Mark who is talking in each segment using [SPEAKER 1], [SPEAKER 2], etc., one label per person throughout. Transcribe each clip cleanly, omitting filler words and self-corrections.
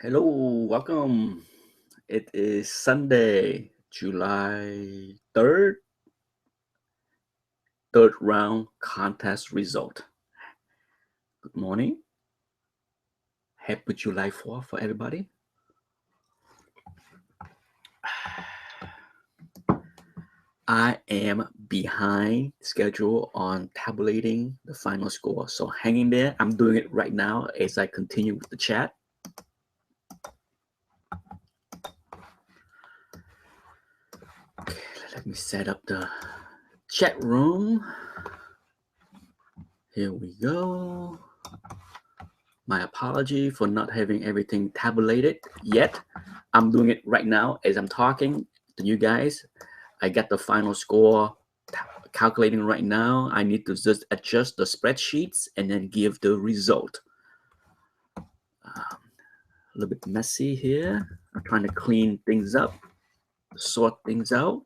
[SPEAKER 1] Hello, welcome. It is Sunday, July 3rd, third round contest result. Good morning. Happy July 4th for everybody. I am behind schedule on tabulating the final score. So hang in there. I'm doing it right now as I continue with the chat. Okay, let me set up the chat room. Here we go. My apology for not having everything tabulated yet. I'm doing it right now as I'm talking to you guys. I got the final score calculating right now. I need to just adjust the spreadsheets and then give the result. A little bit messy here. I'm trying to clean things up, sort things out.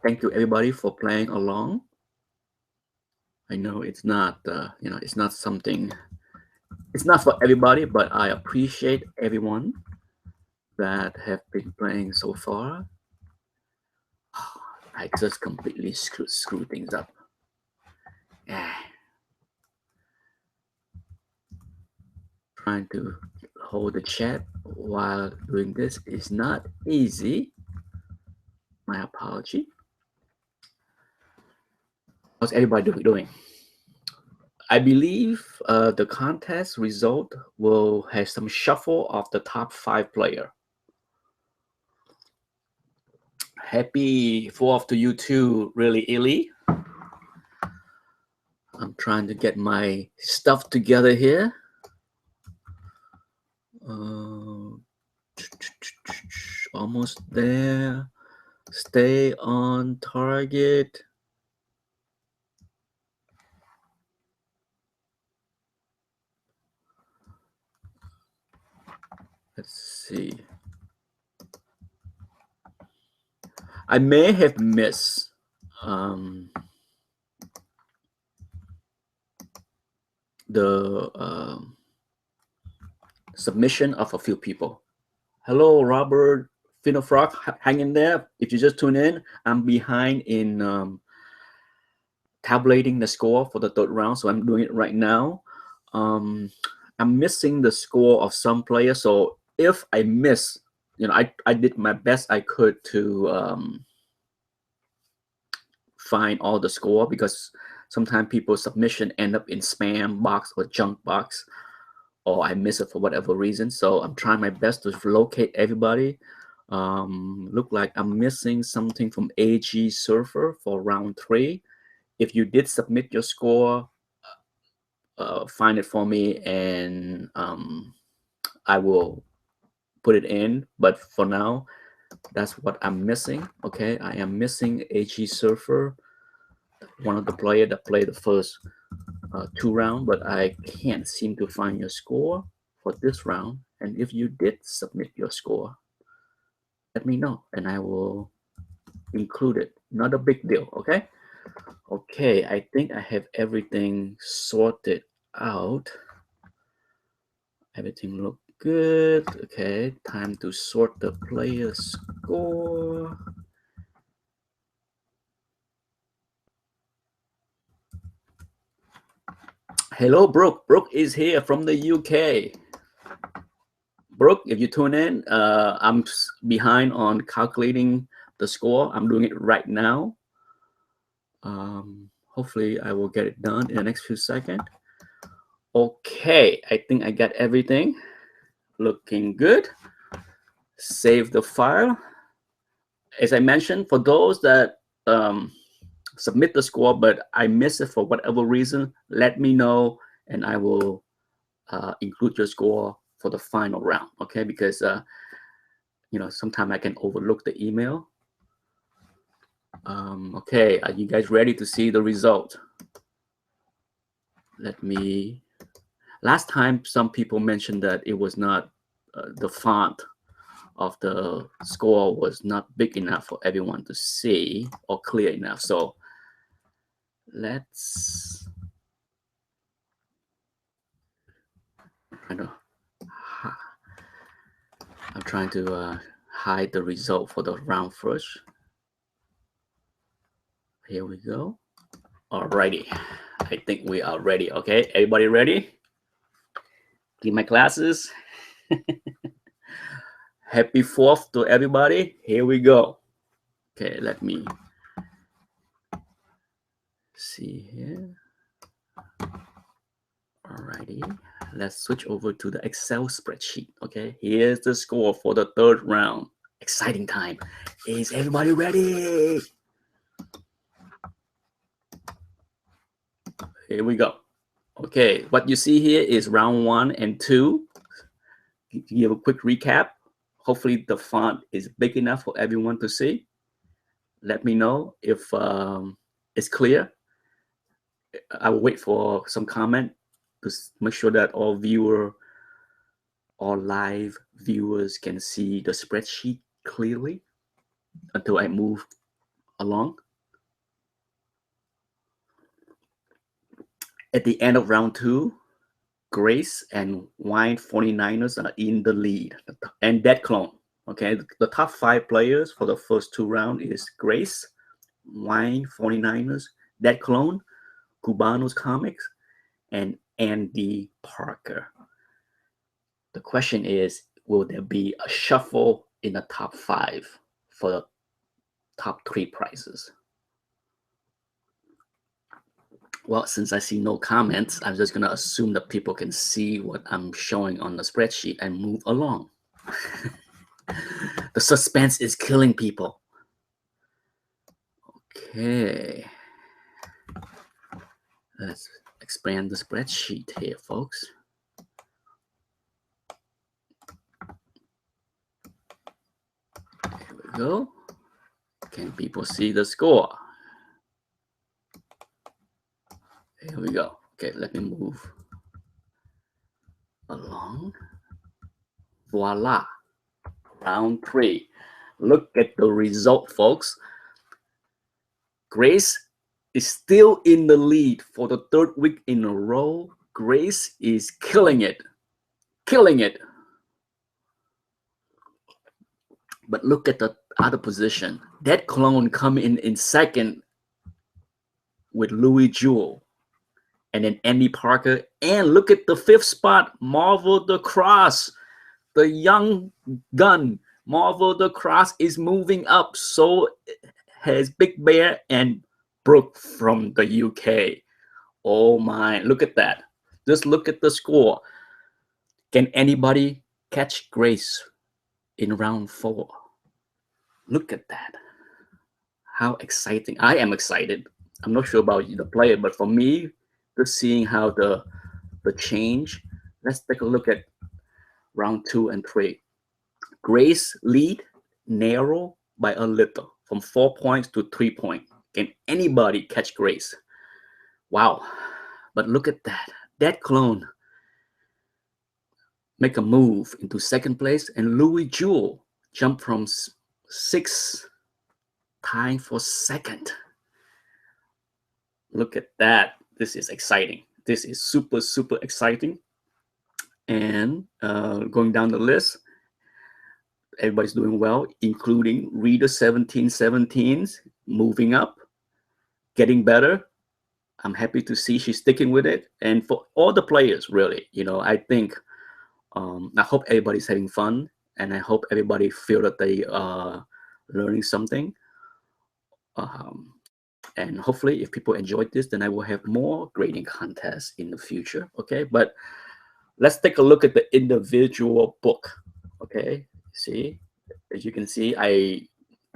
[SPEAKER 1] Thank you everybody for playing along. I know it's not, it's not something, it's not for everybody, but I appreciate everyone that have been playing so far. I just completely screw things up. Trying to hold the chat while doing this is not easy. My apology. How's everybody doing? I believe the contest result will have some shuffle of the top 5 player. Happy 4th to you too, really, Illy. I'm trying to get my stuff together here. Almost there. Stay on target. Let's see. I may have missed the submission of a few people. Hello, Robert Finofrock, hang in there. If you just tune in, I'm behind in tabulating the score for the third round, so I'm doing it right now. I'm missing the score of some players, so if I miss, I did my best I could to find all the score, because sometimes people's submission end up in spam box or junk box, or I miss it for whatever reason. So I'm trying my best to locate everybody. Look like I'm missing something from AG Surfer for round 3. If you did submit your score, find it for me, and I will put it in. But for now, that's what I'm missing. Okay, I am missing AG Surfer, one of the players that played the first 2 rounds, but I can't seem to find your score for this round. And if you did submit your score, let me know and I will include it. Not a big deal. Okay, I think I have everything sorted out. Everything look good. Okay, time to sort the player score. Hello, Brooke. Brooke is here from the UK. Brooke, if you tune in, I'm behind on calculating the score. I'm doing it right now. Hopefully I will get it done in the next few seconds. Okay, I think I got everything. Looking good. Save the file. As I mentioned, for those that submit the score, but I miss it for whatever reason, let me know and I will include your score for the final round. Okay, because sometimes I can overlook the email. Okay, are you guys ready to see the result? Last time some people mentioned that it was not the font of the score was not big enough for everyone to see or clear enough. So Let's I'm trying to hide the result for the round first. Here we go. Alrighty, I think we are ready. Okay, everybody ready? Clean my glasses. Happy 4th to everybody. Here we go. Okay, let me see here. Alrighty, let's switch over to the Excel spreadsheet. Okay, here's the score for the 3rd round. Exciting time. Is everybody ready? Here we go. Okay, what you see here is round 1 and 2. Give a quick recap. Hopefully the font is big enough for everyone to see. Let me know if it's clear. I will wait for some comment to make sure that all live viewers can see the spreadsheet clearly until I move along. At the end of round 2, Grace and Wine 49ers are in the lead, and Dead Clone. Okay, the top 5 players for the first 2 rounds is Grace, Wine 49ers, Dead Clone, Cubanos Comics, and Andy Parker. The question is, will there be a shuffle in the top 5 for the top 3 prizes? Well, since I see no comments, I'm just going to assume that people can see what I'm showing on the spreadsheet and move along. The suspense is killing people. Okay. Let's expand the spreadsheet here, folks. Here we go. Can people see the score? Here we go. Okay, let me move along. Voila. Round 3. Look at the result, folks. Grace is still in the lead for the 3rd week in a row. Grace is killing it. Killing it. But look at the other position. Dead Clone coming in 2nd with Louis Jewell. And then Andy Parker. And look at the 5th spot, Marvel the Cross. The young gun, Marvel the Cross, is moving up. So has Big Bear and Brooke from the UK. Oh my, look at that. Just look at the score. Can anybody catch Grace in round 4? Look at that. How exciting. I am excited. I'm not sure about the player, but for me, just seeing how the change. Let's take a look at round 2 and 3. Grace lead narrow by a little, from 4 points to 3 points. Can anybody catch Grace? Wow. But look at that. Dead Clone make a move into 2nd place, and Louis Jewell jump from 6th time for 2nd. Look at that. This is exciting. This is super, super exciting. And going down the list, everybody's doing well, including Reader 1717's moving up, getting better. I'm happy to see she's sticking with it. And for all the players, really, I think, I hope everybody's having fun, and I hope everybody feel that they are learning something. And hopefully, if people enjoyed this, then I will have more grading contests in the future. Okay, but let's take a look at the individual book. Okay, see, as you can see,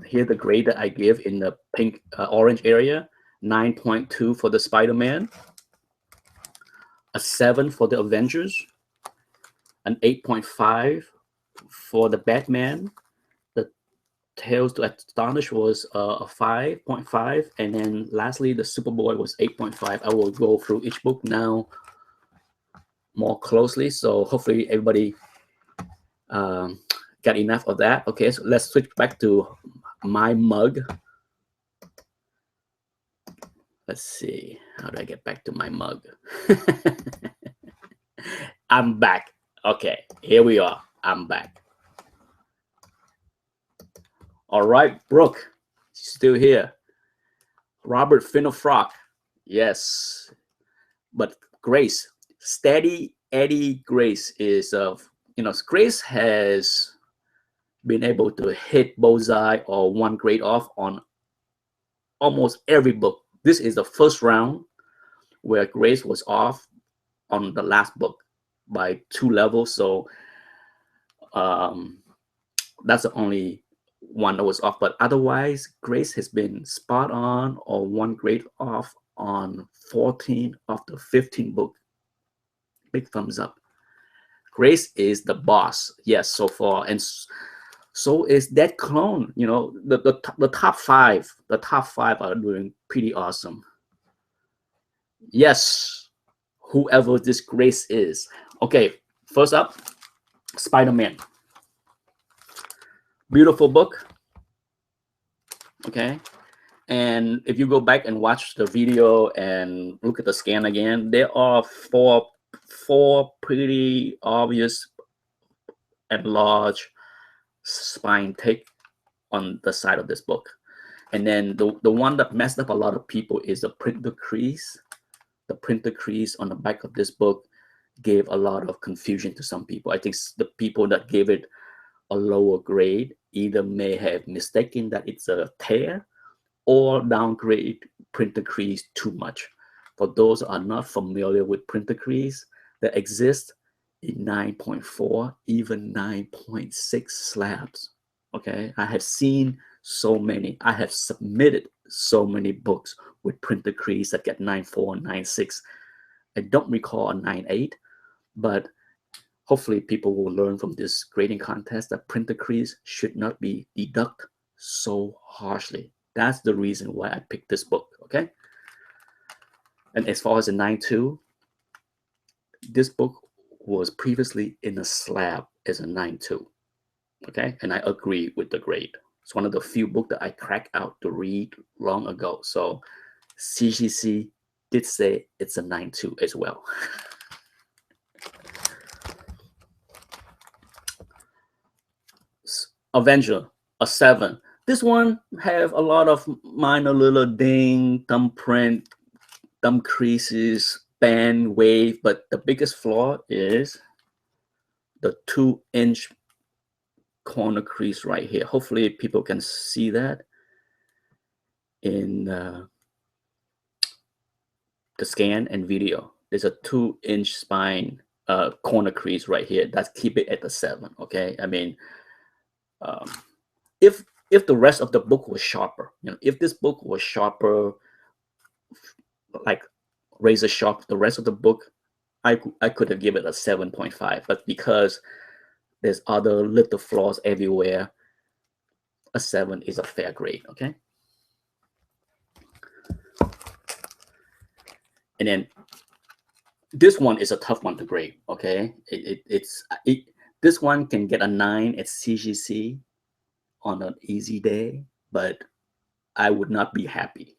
[SPEAKER 1] here the grade that I give in the pink, orange area: 9.2 for the Spider-Man, a 7 for the Avengers, an 8.5 for the Batman. The Tales to Astonish was a 5.5, and then lastly the Superboy was 8.5. I will go through each book now more closely, so hopefully everybody got enough of that. Okay, so let's switch back to my mug. Let's see. How do I get back to my mug? I'm back. Okay, here we are. I'm back. All right, Brooke, still here. Robert Finnefrock. Yes. But Grace, Steady Eddie Grace is Grace has been able to hit bullseye or one grade off on almost every book. This is the first round where Grace was off on the last book by 2 levels. So that's the only one that was off. But otherwise, Grace has been spot on or one grade off on 14 of the 15 book. Big thumbs up. Grace is the boss, yes, so far, and so is that clone. You know, the top five are doing pretty awesome. Yes, whoever this Grace is. Okay, first up, Spider-Man. Beautiful book. Okay, and if you go back and watch the video and look at the scan again, there are four pretty obvious and large spine take on the side of this book. And then the one that messed up a lot of people is the printer crease. The printer crease on the back of this book gave a lot of confusion to some people. I think the people that gave it a lower grade either may have mistaken that it's a tear or downgrade printer crease too much. For those who are not familiar with printer crease, that exist in 9.4, even 9.6 slabs. Okay, I have seen so many. I have submitted so many books with printer crease that get 9.4 and 9.6. I don't recall a 9.8, but hopefully people will learn from this grading contest that printer crease should not be deducted so harshly. That's the reason why I picked this book, okay? And as far as the 9.2, this book was previously in a slab as a 9.2, okay? And I agree with the grade. It's one of the few books that I cracked out to read long ago. So CGC did say it's a 9.2 as well. Avenger, a 7. This one have a lot of minor little ding, thumbprint, thumb creases, band, wave, but the biggest flaw is the 2-inch corner crease right here. Hopefully people can see that in the scan and video. There's a 2-inch spine corner crease right here. That's keep it at the 7. Okay, I mean, if the rest of the book was sharper, you know, if this book was sharper, like razor sharp, the rest of the book, I could have given it a 7.5. But because there's other little flaws everywhere, a 7 is a fair grade. Okay. And then this one is a tough one to grade. Okay, this one can get a 9 at CGC on an easy day, but I would not be happy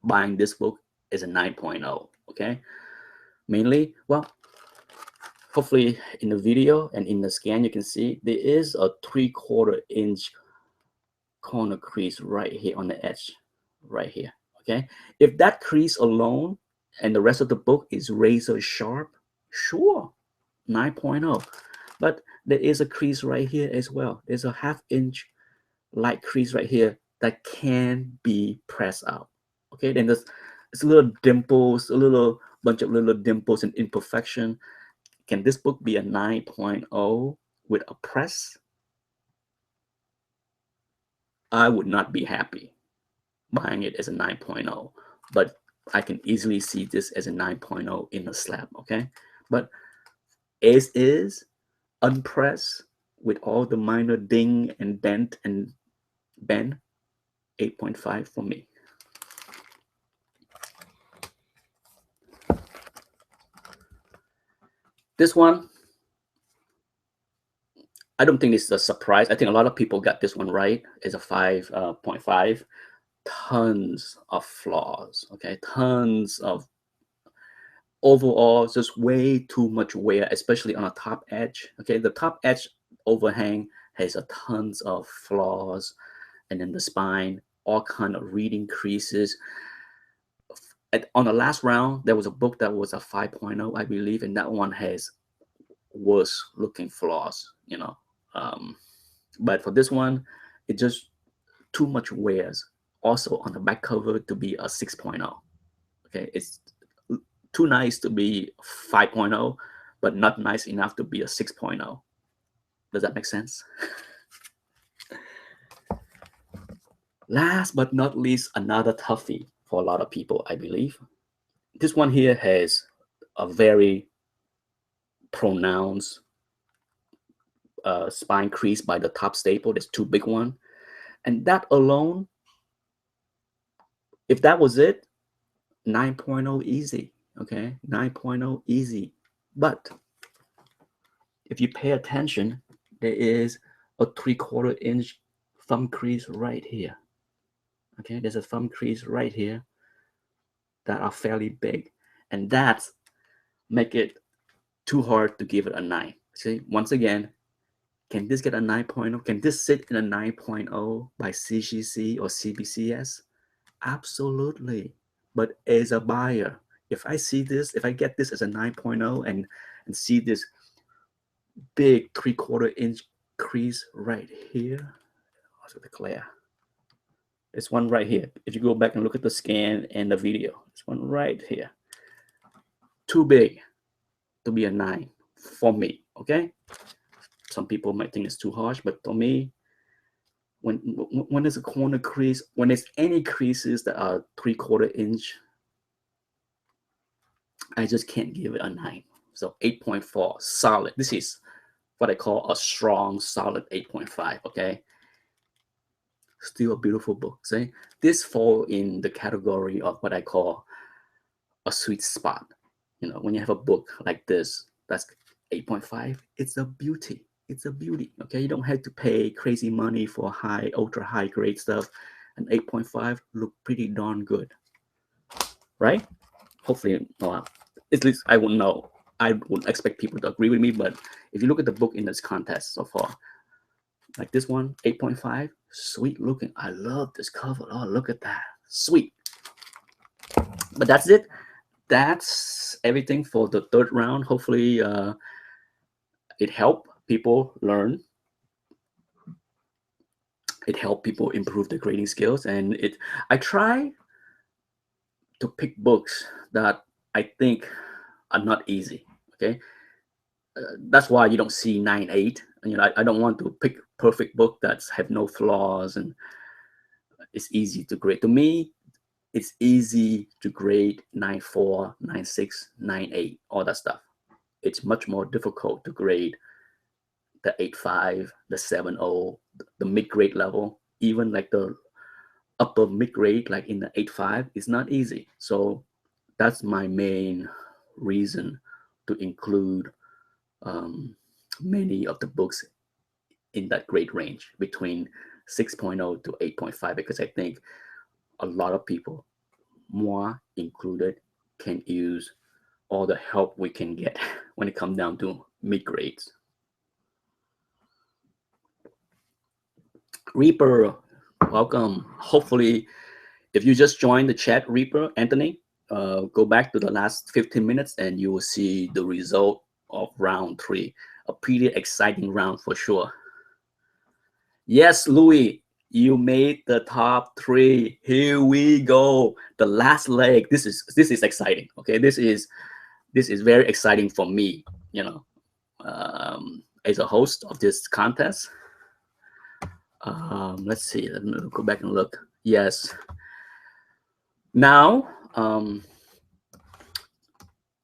[SPEAKER 1] buying this book as a 9.0. Okay, mainly, well, hopefully in the video and in the scan you can see there is a 3/4 inch corner crease right here on the edge, right here. Okay, if that crease alone and the rest of the book is razor sharp, sure, 9.0. But there is a crease right here as well. There's a 1/2 inch light crease right here that can be pressed out. Okay, then there's little dimples, a little bunch of little dimples and imperfection. Can this book be a 9.0 with a press? I would not be happy buying it as a 9.0, but I can easily see this as a 9.0 in the slab. Okay, but as is, unpressed with all the minor ding and dent and bend, 8.5 for me. This one, I don't think this is a surprise. I think a lot of people got this one right as a 5.5. tons of flaws, okay? Tons of overall, just way too much wear, especially on the top edge, okay? The top edge overhang has a tons of flaws, and then the spine, all kind of reading creases. On the last round, there was a book that was a 5.0, I believe, and that one has worse looking flaws, you know. But for this one, it just too much wears. Also on the back cover to be a 6.0. Okay, it's too nice to be 5.0, but not nice enough to be a 6.0. Does that make sense? Last but not least, another toughie for a lot of people, I believe. This one here has a very pronounced spine crease by the top staple. There's two big one. And that alone, if that was it, 9.0 easy, okay? 9.0 easy. But if you pay attention, there is a 3/4 inch thumb crease right here. Okay, there's a thumb crease right here that are fairly big, and that's make it too hard to give it a 9. See, once again, can this get a 9.0? Can this sit in a 9.0 by CGC or CBCS? Absolutely. But as a buyer, if I see this, if I get this as a 9.0 and see this big 3/4 inch crease right here, also the glare. There's one right here. If you go back and look at the scan and the video, there's one right here. Too big to be a 9 for me, okay? Some people might think it's too harsh, but for me, when there's a corner crease, when there's any creases that are 3/4 inch, I just can't give it a 9. So 8.4, solid. This is what I call a strong, solid 8.5, okay? Still a beautiful book. See? This fall in the category of what I call a sweet spot. You know, when you have a book like this, that's 8.5, it's a beauty. It's a beauty, okay? You don't have to pay crazy money for high, ultra high grade stuff. And 8.5 look pretty darn good, right? Hopefully, well, at least I wouldn't know. I wouldn't expect people to agree with me, but if you look at the book in this contest so far, like this one, 8.5, sweet looking. I love this cover. Oh, look at that. Sweet. But that's it. That's everything for the third round. Hopefully, it helped people learn. It helped people improve their grading skills. And I try to pick books that I think are not easy, okay? That's why you don't see 9.8. You know, I don't want to pick perfect book that's have no flaws and it's easy to grade. To me, it's easy to grade 9.4, 9.6, 9.8, all that stuff. It's much more difficult to grade the 8.5, the 7.0, the mid-grade level, even like the upper mid-grade, like in the 8.5, is not easy. So that's my main reason to include many of the books in that grade range between 6.0 to 8.5, because I think a lot of people, moi included, can use all the help we can get when it comes down to mid grades. Reaper, welcome. Hopefully, if you just joined the chat, Reaper, Anthony, go back to the last 15 minutes and you will see the result of round 3. A pretty exciting round for sure. Yes, Louis, you made the top 3. Here we go. The last leg. This is exciting. Okay, this is very exciting for me. You know, as a host of this contest. Let's see. Let me go back and look. Yes. Now,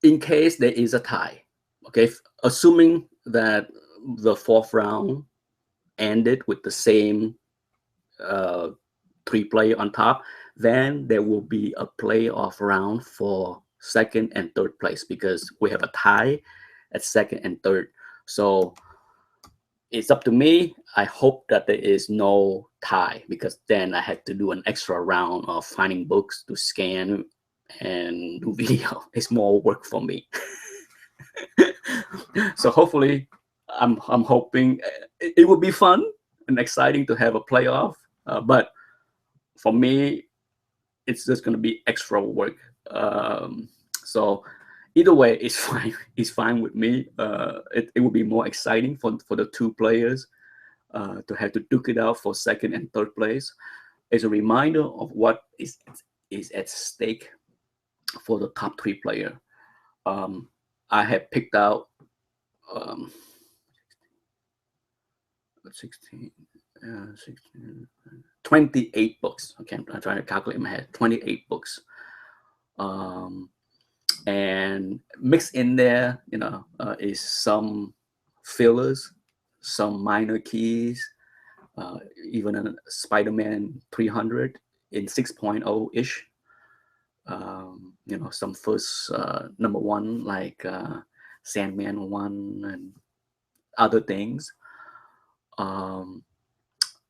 [SPEAKER 1] in case there is a tie, okay, assuming that the 4th round ended with the same 3 player on top, then there will be a playoff round for 2nd and 3rd place, because we have a tie at 2nd and 3rd. So it's up to me. I hope that there is no tie, because then I had to do an extra round of finding books to scan and do video. It's more work for me. So hopefully, I'm hoping it would be fun and exciting to have a playoff. But for me, it's just going to be extra work. So either way, it's fine. It's fine with me. It will be more exciting for the two players to have to duke it out for second and third place. It's a reminder of what is at stake for the top three player. I have picked out 16, 28 books. Okay, I'm trying to calculate in my head. 28 books. And mixed in there, is some fillers, some minor keys, even a Spider-Man 300 in 6.0-ish. Some first number one, like Sandman 1 and other things.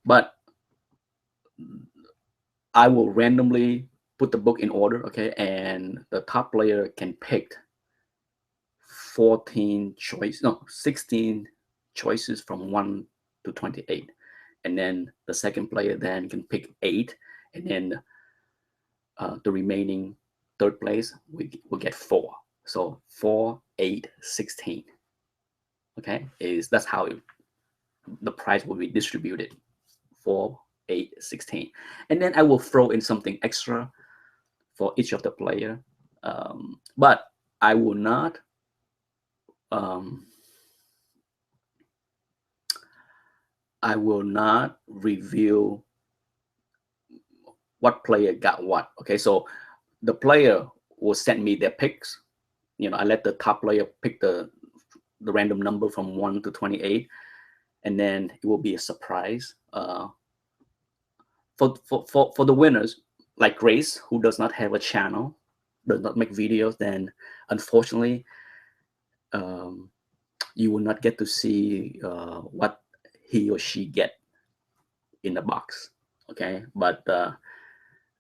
[SPEAKER 1] But I will randomly put the book in order, okay? And the top player can pick 16 choices from 1 to 28. And then the second player then can pick 8. And then the remaining third place, will get 4. So 4, 8, 16. Okay? That's how the prize will be distributed. 4, 8, 16. And then I will throw in something extra for each of the player. But I will not reveal what player got what. Okay, so the player will send me their picks. I let the top player pick the random number from 1 to 28, and then it will be a surprise. For the winners, like Grace, who does not have a channel, does not make videos, then unfortunately, you will not get to see what he or she get in the box. Okay, but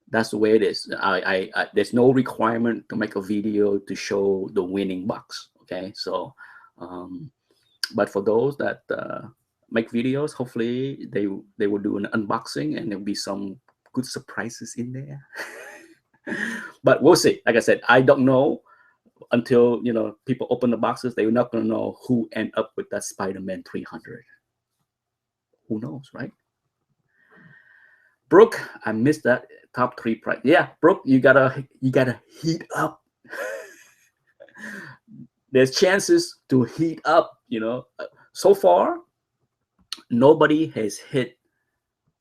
[SPEAKER 1] that's the way it is. I there's no requirement to make a video to show the winning box. Okay, so but for those that make videos, hopefully they will do an unboxing and there'll be some good surprises in there. But we'll see. Like I said, I don't know until people open the boxes. They're not going to know who end up with that Spider-Man 300. Who knows, right? Brooke, I missed that top 3 prize. Yeah, Brooke, you gotta heat up. There's chances to heat up. So far, nobody has hit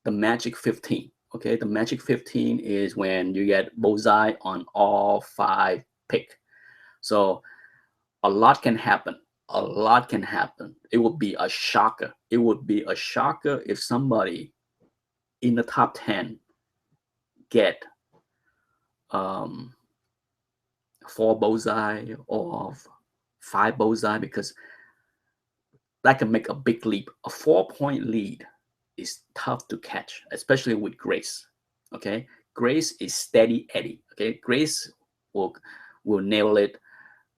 [SPEAKER 1] the magic 15. Okay, the magic 15 is when you get bullseye on all 5 pick. So a lot can happen. A lot can happen. It would be a shocker. It would be a shocker if somebody in the top 10 get 4 bullseye or 5 bullseye, because that can make a big leap. A 4-point lead is tough to catch, especially with Grace. Okay, Grace is steady Eddie. Okay, Grace will nail it.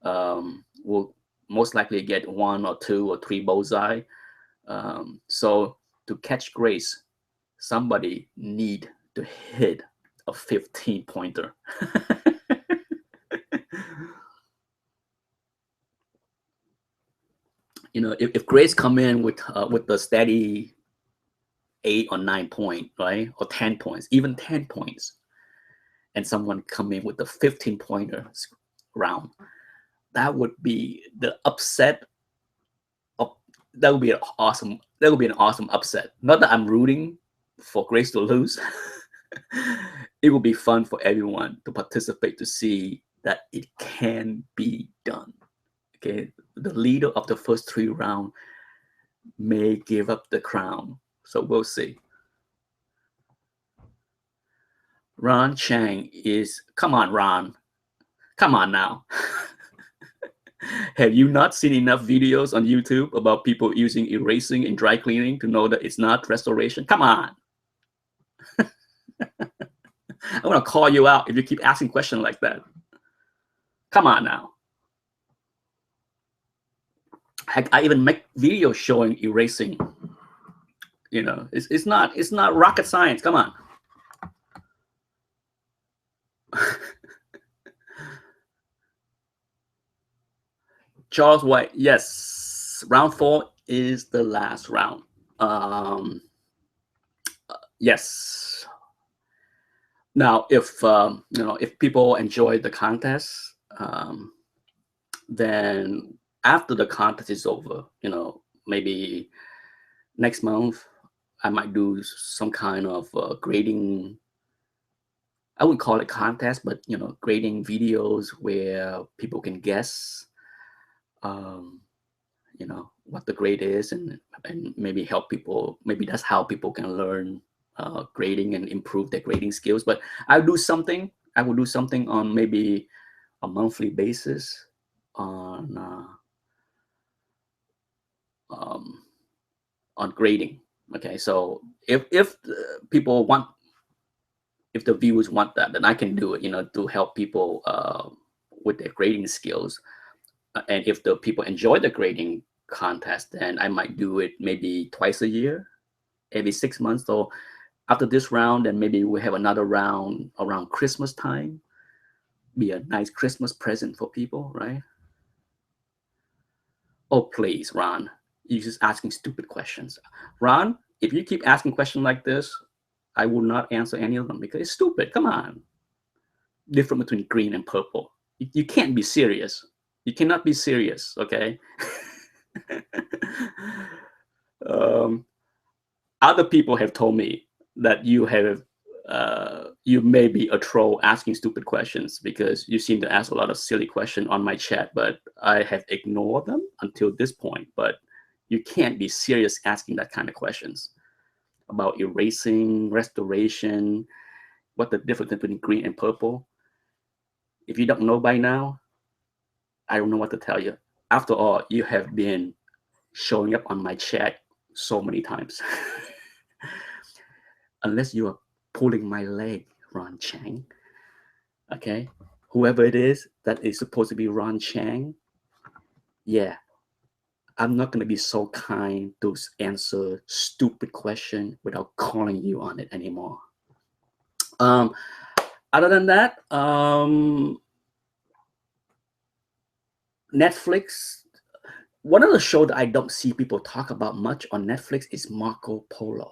[SPEAKER 1] Will most likely get 1 or 2 or 3 bullseye. So to catch Grace, somebody need to hit a 15-pointer. If Grace come in with the steady 8 or 9 point, right, or 10 points, even 10 points, and someone come in with the 15-pointer round, that would be the upset. That would be an awesome upset. Not that I'm rooting for Grace to lose. It will be fun for everyone to participate, to see that it can be done. Okay, the leader of the first 3 rounds may give up the crown. So we'll see. Ron Chang is, come on, Ron. Come on now. Have you not seen enough videos on YouTube about people using erasing and dry cleaning to know that it's not restoration? Come on. I'm gonna call you out if you keep asking questions like that. Come on now. Heck, I even make videos showing erasing. You know, it's not rocket science. Come on. Charles White, yes. Round 4 is the last round. Um, yes. Now, if if people enjoy the contest, then after the contest is over, maybe next month I might do some kind of grading. I wouldn't call it contest, but grading videos where people can guess, um, what the grade is, and maybe help people. Maybe that's how people can learn grading and improve their grading skills. But I will do something. I will do something on maybe a monthly basis on um, on grading. Okay, so if people want, if the viewers want that, then I can do it. To help people with their grading skills. And if the people enjoy the grading contest, then I might do it maybe twice a year, every 6 months. So after this round, then maybe we have another round around Christmas time. Be a nice Christmas present for people, right? Oh, please, Ron. You're just asking stupid questions. Ron, if you keep asking questions like this, I will not answer any of them because it's stupid. Come on. Different between green and purple. You can't be serious. You cannot be serious, okay? um, Other people have told me that you may be a troll asking stupid questions because you seem to ask a lot of silly questions on my chat, but I have ignored them until this point. But you can't be serious asking that kind of questions about erasing, restoration, what the difference between green and purple. If you don't know by now, I don't know what to tell you. After all, you have been showing up on my chat so many times. Unless you are pulling my leg, Ron Chang. Okay? Whoever it is that is supposed to be Ron Chang, yeah, I'm not going to be so kind to answer stupid question without calling you on it anymore. Um, Other than that, Netflix. One of the shows that I don't see people talk about much on Netflix is Marco Polo.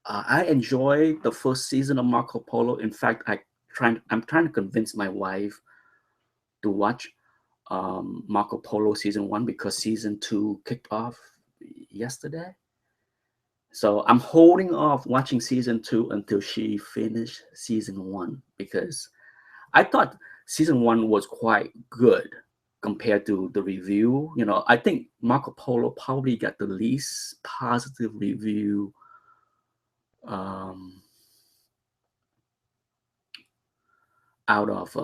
[SPEAKER 1] I enjoy the first season of Marco Polo. In fact, I'm trying to convince my wife to watch Marco Polo season 1 because season 2 kicked off yesterday. So I'm holding off watching season 2 until she finished season 1 because I thought season 1 was quite good compared to the review. I think Marco Polo probably got the least positive review um, out of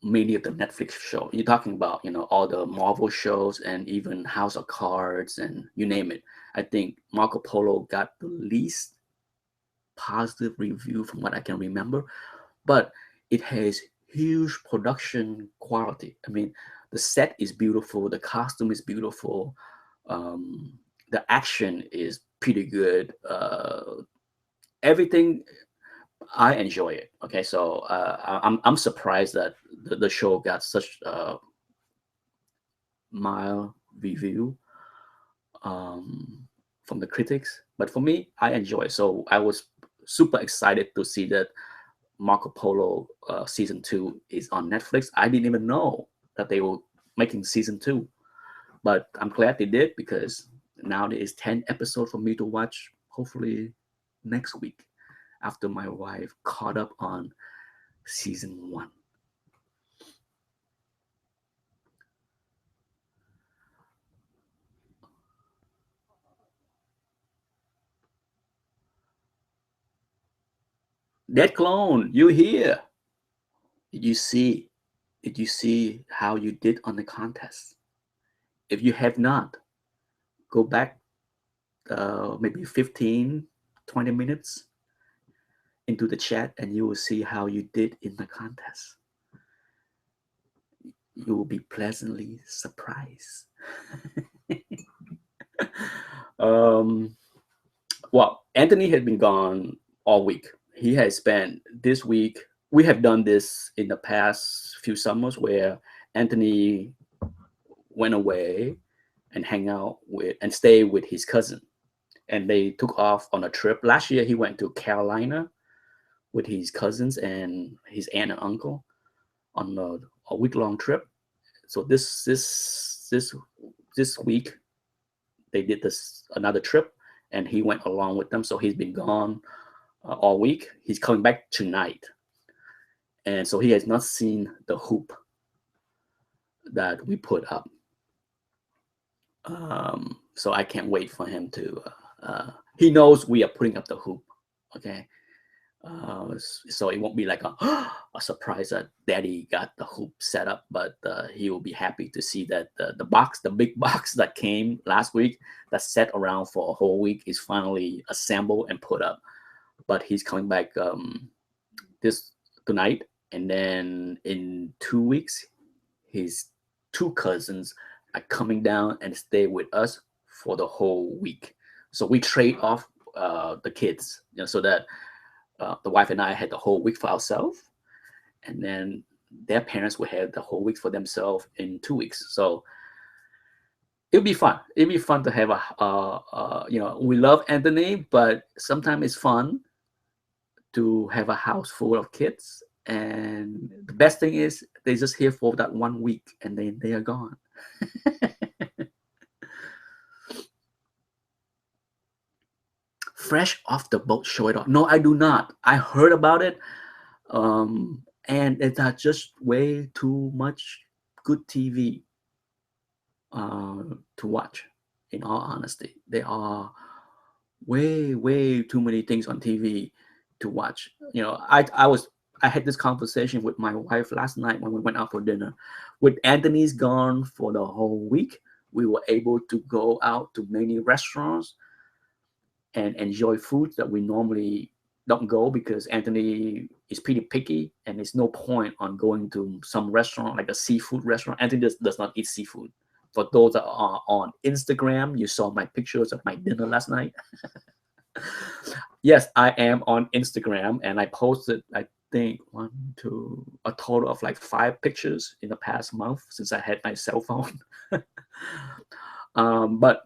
[SPEAKER 1] many of the Netflix show. You're talking about, all the Marvel shows and even House of Cards and you name it. I think Marco Polo got the least positive review from what I can remember, but it has huge production quality. I mean, the set is beautiful, the costume is beautiful, the action is pretty good. Everything, I enjoy it. Okay, so I'm surprised that the show got such mild review from the critics, but for me, I enjoy it. So I was super excited to see that Marco Polo season 2 is on Netflix. I didn't even know that they were making season 2, but I'm glad they did because now there is 10 episodes for me to watch. Hopefully next week after my wife caught up on season 1. Dead clone, you here? Did you see? Did you see how you did on the contest? If you have not, go back maybe 15, 20 minutes into the chat and you will see how you did in the contest. You will be pleasantly surprised. um, well, Anthony had been gone all week. He has spent this week. We have done this in the past few summers where Anthony went away and hang out with and stay with his cousin. And they took off on a trip. Last year he went to Carolina with his cousins and his aunt and uncle on a week-long trip. So this week they did this another trip, and he went along with them. So he's been gone all week. He's coming back tonight, and so he has not seen the hoop that we put up. So I can't wait for him to. He knows we are putting up the hoop. Okay. So it won't be like a surprise that daddy got the hoop set up, but he will be happy to see that the big box that came last week that sat around for a whole week is finally assembled and put up. But he's coming back this tonight, and then in 2 weeks his two cousins are coming down and stay with us for the whole week. So we trade off the kids, so that the wife and I had the whole week for ourselves, and then their parents will have the whole week for themselves in 2 weeks. So it'll be fun. It'll be fun to have we love Anthony, but sometimes it's fun to have a house full of kids. And the best thing is they're just here for that 1 week and then they are gone. Fresh off the boat, show it off. No, I do not. I heard about it, and it's just way too much good TV to watch. In all honesty, there are way too many things on TV to watch. I had this conversation with my wife last night when we went out for dinner. With Anthony's gone for the whole week, we were able to go out to many restaurants and enjoy foods that we normally don't go, because Anthony is pretty picky and there's no point on going to some restaurant like a seafood restaurant. Anthony does not eat seafood. For those that are on Instagram, you saw my pictures of my dinner last night. Yes, I am on Instagram, and I posted, I think, a total of like 5 pictures in the past month since I had my cell phone. But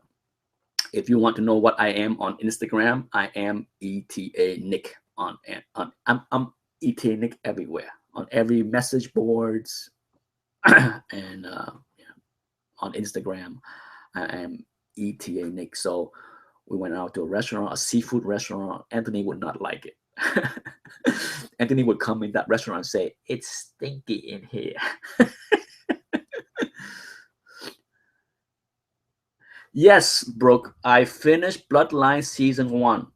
[SPEAKER 1] if you want to know what I am on Instagram, I am ETA Nick I'm ETA Nick everywhere, on every message boards, and on Instagram, I am ETA Nick. So we went out to a restaurant, a seafood restaurant. Anthony would not like it. Anthony would come in that restaurant and say, "It's stinky in here." Yes, Brooke, I finished Bloodline season 1.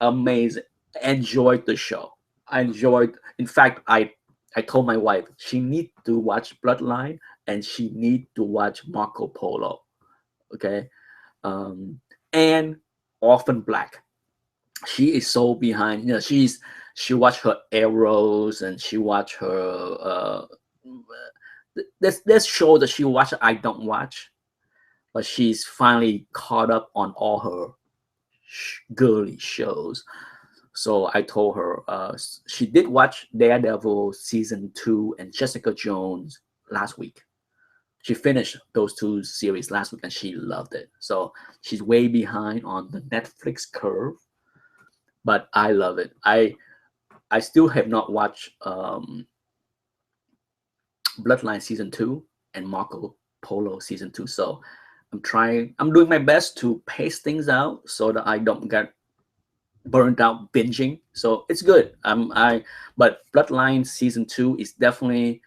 [SPEAKER 1] Amazing. Enjoyed the show. In fact, I told my wife she need to watch Bloodline and she need to watch Marco Polo. Okay. And Orphan Black. She is so behind. She watched her Arrows, and she watched her there's show that she watched I don't watch, but she's finally caught up on all her girly shows. So I told her she did watch Daredevil season 2 and Jessica Jones last week. She finished those 2 series last week and she loved it. So she's way behind on the Netflix curve, but I love it. I still have not watched Bloodline season 2 and Marco Polo season 2. So I'm doing my best to pace things out so that I don't get burnt out binging. So it's good. But Bloodline season 2 is definitely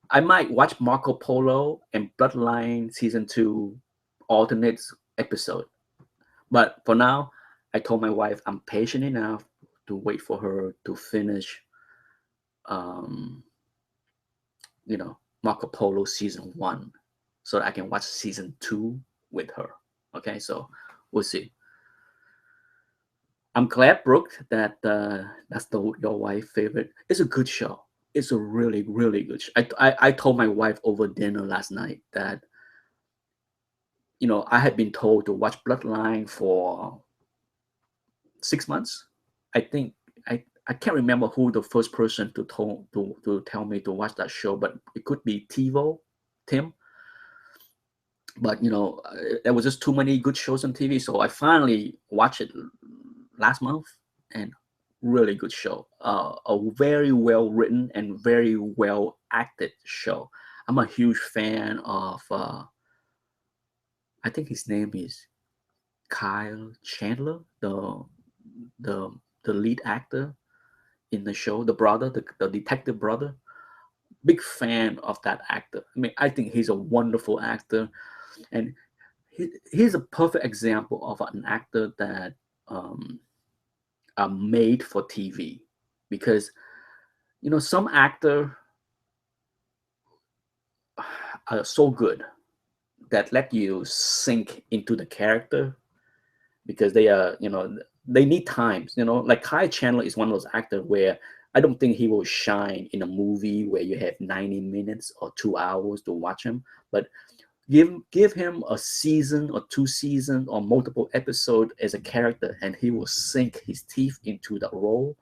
[SPEAKER 1] I might watch Marco Polo and Bloodline season 2 alternate episode. But for now, I told my wife I'm patient enough to wait for her to finish Marco Polo season 1 so that I can watch season 2 with her. Okay, so we'll see. I'm glad, Brooke, that that's the your wife favorite. It's a good show. It's a really, really good show. I told my wife over dinner last night that, I had been told to watch Bloodline for 6 months. I think I can't remember who the first person to tell me to watch that show, but it could be Tim. But there was just too many good shows on TV, so I finally watched it last month, and really good show. A very well written and very well acted show. I'm a huge fan of. I think his name is Kyle Chandler, the the lead actor in the show, the brother, the detective brother. Big fan of that actor. I mean, I think he's a wonderful actor, and he's a perfect example of an actor that um, are made for TV, because some actor are so good that let you sink into the character, because they need times. Like Kai Chandler is one of those actors where I don't think he will shine in a movie where you have 90 minutes or 2 hours to watch him, but give him a season or 2 seasons or multiple episodes as a character, and he will sink his teeth into the role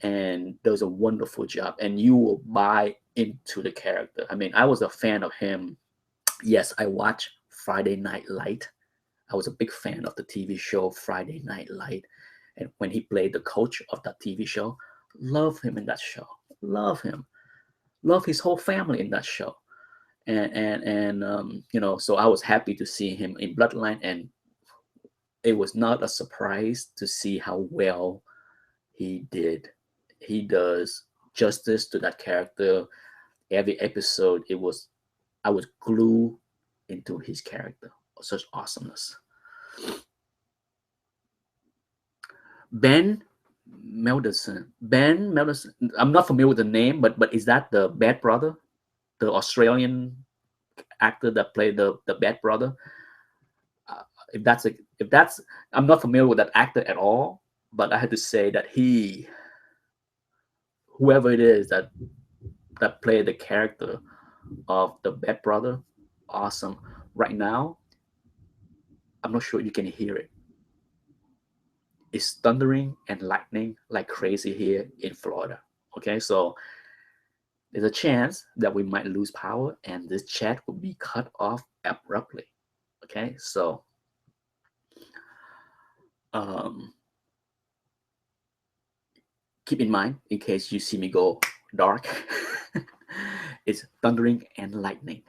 [SPEAKER 1] and does a wonderful job, and you will buy into the character. I mean, I was a fan of him. Yes, I watched Friday Night Light. I was a big fan of the TV show Friday Night Light, and when he played the coach of that TV show, love him in that show. Love him. Love his whole family in that show. And so I was happy to see him in Bloodline, and it was not a surprise to see how well he did. He does justice to that character. Every episode, I was glued into his character. Such awesomeness. Ben Mendelsohn. Ben Mendelsohn. I'm not familiar with the name, but is that the Bad Brother, the Australian actor that played the Bad Brother? Uh, if that's, I'm not familiar with that actor at all. But I had to say that whoever it is that played the character of the Bad Brother, awesome. Right now, I'm not sure you can hear it. It's thundering and lightning like crazy here in Florida. Okay, so there's a chance that we might lose power and this chat will be cut off abruptly. Okay, so um, keep in mind in case you see me go dark. It's thundering and lightning.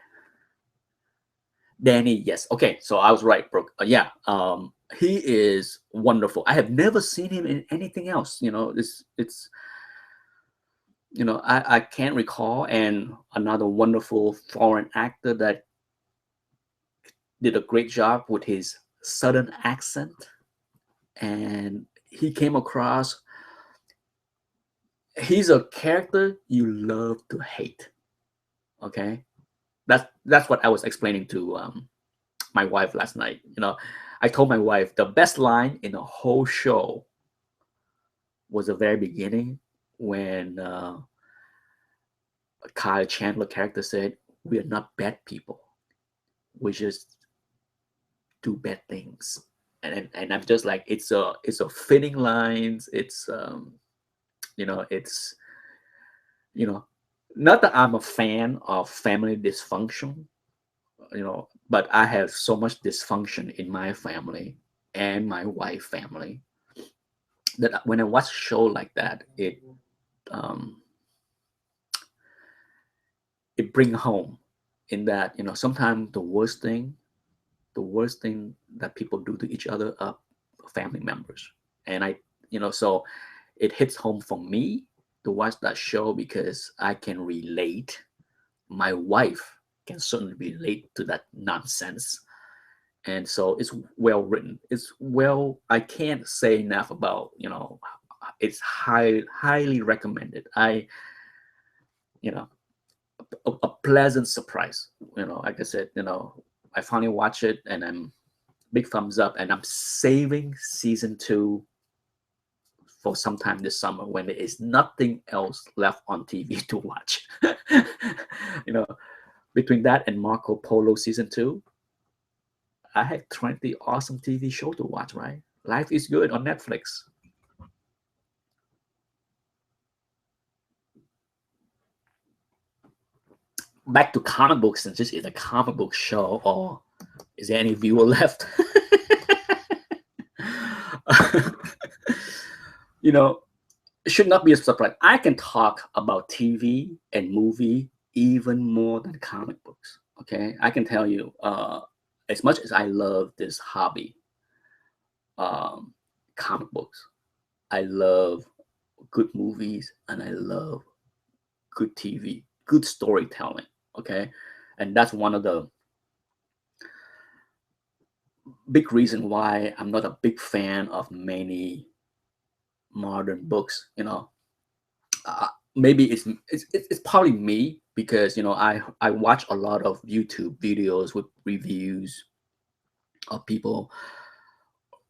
[SPEAKER 1] Danny, yes. Okay, so I was right, Brooke. Yeah, he is wonderful. I have never seen him in anything else. It's I can't recall. And another wonderful foreign actor that did a great job with his southern accent, and he came across. He's a character you love to hate. Okay, that's what I was explaining to my wife last night. I told my wife the best line in the whole show was the very beginning when Kyle Chandler character said, "We are not bad people. We just do bad things." And I'm just like, it's a fitting lines. It's it's you know not that I'm a fan of family dysfunction, but I have so much dysfunction in my family and my wife family that when I watch a show like that, um, it bring home in that sometimes the worst thing that people do to each other are family members, and so it hits home for me to watch that show because I can relate. My wife can certainly relate to that nonsense, and so it's well written. It's well, I can't say enough about it's highly recommended. I you know a pleasant surprise. Like I said, I finally watch it and I'm big thumbs up, and I'm saving season 2 for some time this summer when there is nothing else left on TV to watch. you know, between that and Marco Polo season 2, I had 20 awesome TV show to watch, right? Life is good on Netflix. Back to comic books, since this is a comic book show, or is there any viewer left? you know, it should not be a surprise. I can talk about TV and movie even more than comic books. Okay, I can tell you, as much as I love this hobby, um, comic books, I love good movies and I love good TV, good storytelling. Okay, and that's one of the big reason why I'm not a big fan of many modern books. Maybe it's probably me because I watch a lot of YouTube videos with reviews of people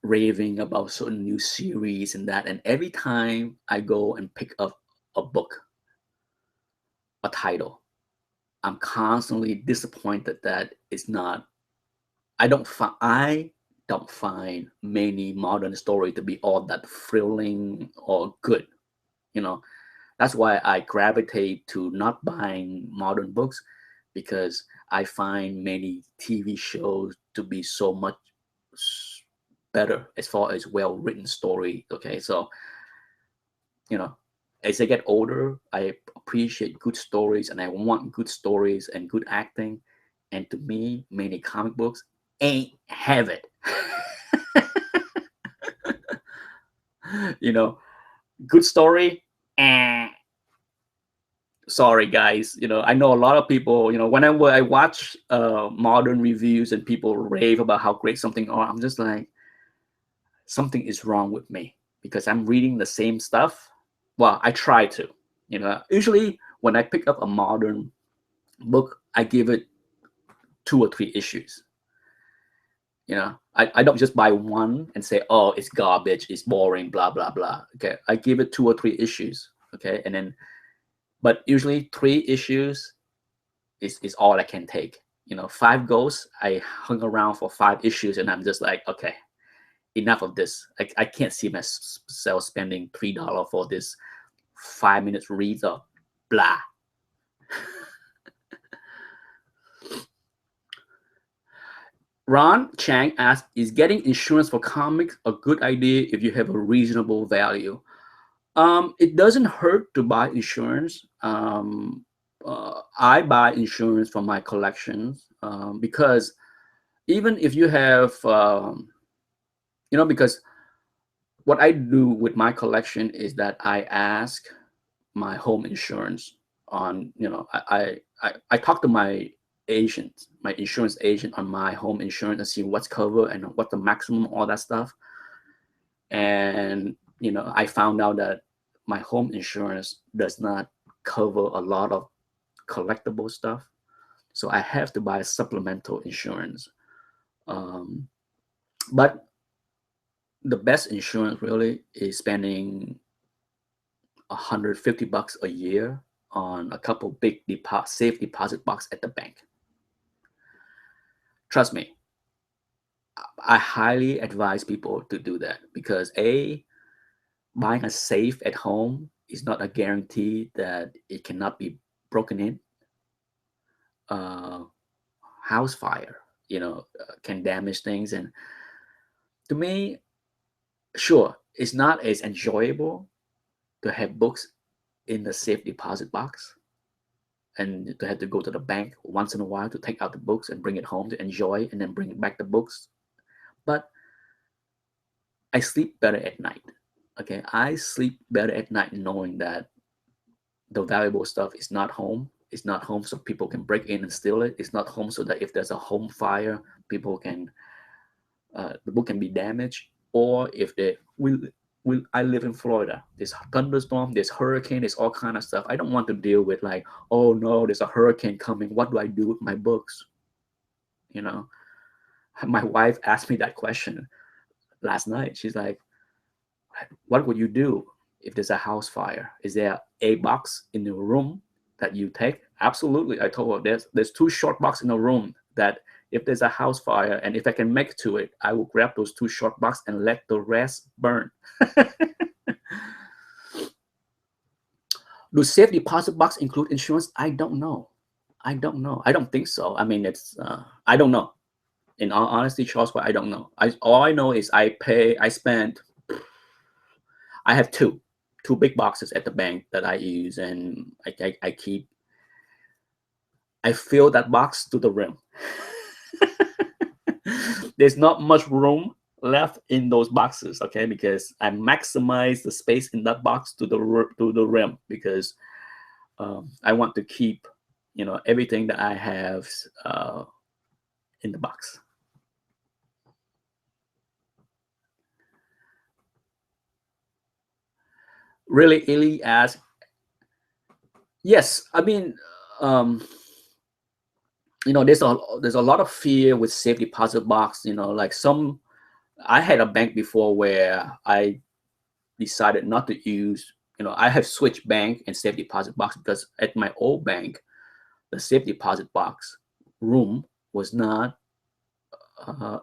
[SPEAKER 1] raving about certain new series and that, and every time I go and pick up a book, a title, I'm constantly disappointed that it's not. I don't find many modern story to be all that thrilling or good. You know, that's why I gravitate to not buying modern books, because I find many TV shows to be so much better as far as well written story. Okay, so you know, as I get older, I appreciate good stories and I want good stories and good acting. And to me, many comic books ain't have it. you know, good story, and sorry guys, I know a lot of people, whenever I watch modern reviews and people rave about how great something are, I'm just like, something is wrong with me, because I'm reading the same stuff. Well, I try to. Usually when I pick up a modern book, I give it 2 or 3 issues. I don't just buy one and say, oh, it's garbage, it's boring, blah blah blah. Okay, I give it 2 or 3 issues. Okay, and then, but usually 3 issues is all I can take. 5 goes, I hung around for 5 issues and I'm just like, okay, enough of this. I can't see myself spending $3 for this 5 minutes read of blah. Ron Chang asked, is getting insurance for comics a good idea if you have a reasonable value? It doesn't hurt to buy insurance. I buy insurance for my collections, because even if you have, because what I do with my collection is that I ask my home insurance on, I talk to my agent, my insurance agent on my home insurance, and see what's covered and what the maximum, all that stuff. And, I found out that my home insurance does not cover a lot of collectible stuff. So I have to buy supplemental insurance. But the best insurance really is spending $150 a year on a couple big safe deposit box at the bank. Trust me, I highly advise people to do that, because buying a safe at home is not a guarantee that it cannot be broken in. House fire, can damage things. And to me, sure, it's not as enjoyable to have books in the safe deposit box and to have to go to the bank once in a while to take out the books and bring it home to enjoy and then bring back the books. But I sleep better at night. Okay, I sleep better at night knowing that the valuable stuff is not home. It's not home so people can break in and steal it. It's not home so that if there's a home fire, people can the book can be damaged. Or if they will I live in Florida. There's thunderstorm, there's hurricane, there's all kind of stuff. I don't want to deal with like, oh no, there's a hurricane coming. What do I do with my books? My wife asked me that question last night. She's like, What would you do if there's a house fire? Is there a box in the room that you take? Absolutely. I told her there's two short boxes in the room that if there's a house fire and if I can make it to it, I will grab those two short boxes and let the rest burn. Do safe deposit box include insurance? I don't know. I don't know. I don't think so. I mean, I don't know. In all honesty, Charles, but I don't know. All I know is I have two big boxes at the bank that I use, and I fill that box to the rim. There's not much room left in those boxes, okay? Because I maximize the space in that box to the rim, because I want to keep, everything that I have in the box. Really, Illy asked, yes, I mean, there's a lot of fear with safe deposit box. Like I had a bank before where I decided not to use. I have switched bank and safe deposit box because at my old bank, the safe deposit box room was not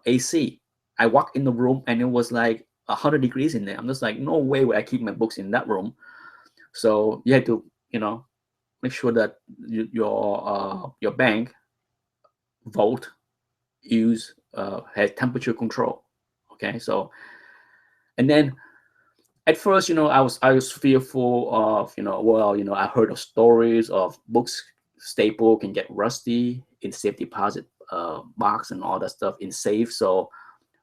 [SPEAKER 1] AC. I walked in the room and it was like 100 degrees in there. I'm just like, no way would I keep my books in that room. So you had to, make sure that your bank vault has temperature control. Okay, so and then at first, I was fearful of, I heard of stories of books staple can get rusty in safe deposit box and all that stuff in safe. So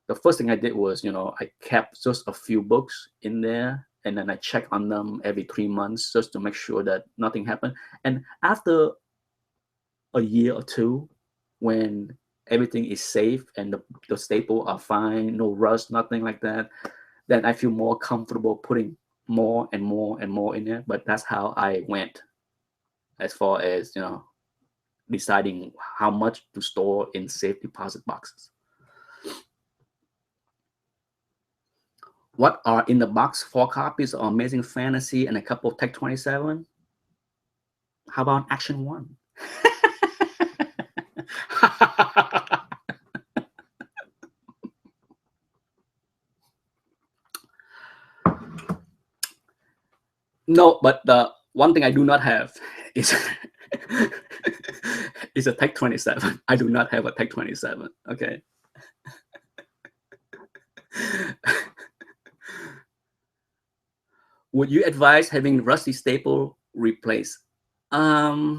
[SPEAKER 1] the first thing I did was, I kept just a few books in there, and then I check on them every 3 months just to make sure that nothing happened. And after a year or two, when everything is safe and the staple are fine, no rust, nothing like that, then I feel more comfortable putting more and more and more in there. But that's how I went as far as, deciding how much to store in safe deposit boxes. What are in the box? 4 copies of Amazing Fantasy and a couple of Tech 27? How about Action 1? No, but the one thing I do not have is is a Tech 27. I do not have a Tech 27. Okay. Would you advise having rusty staple replaced? I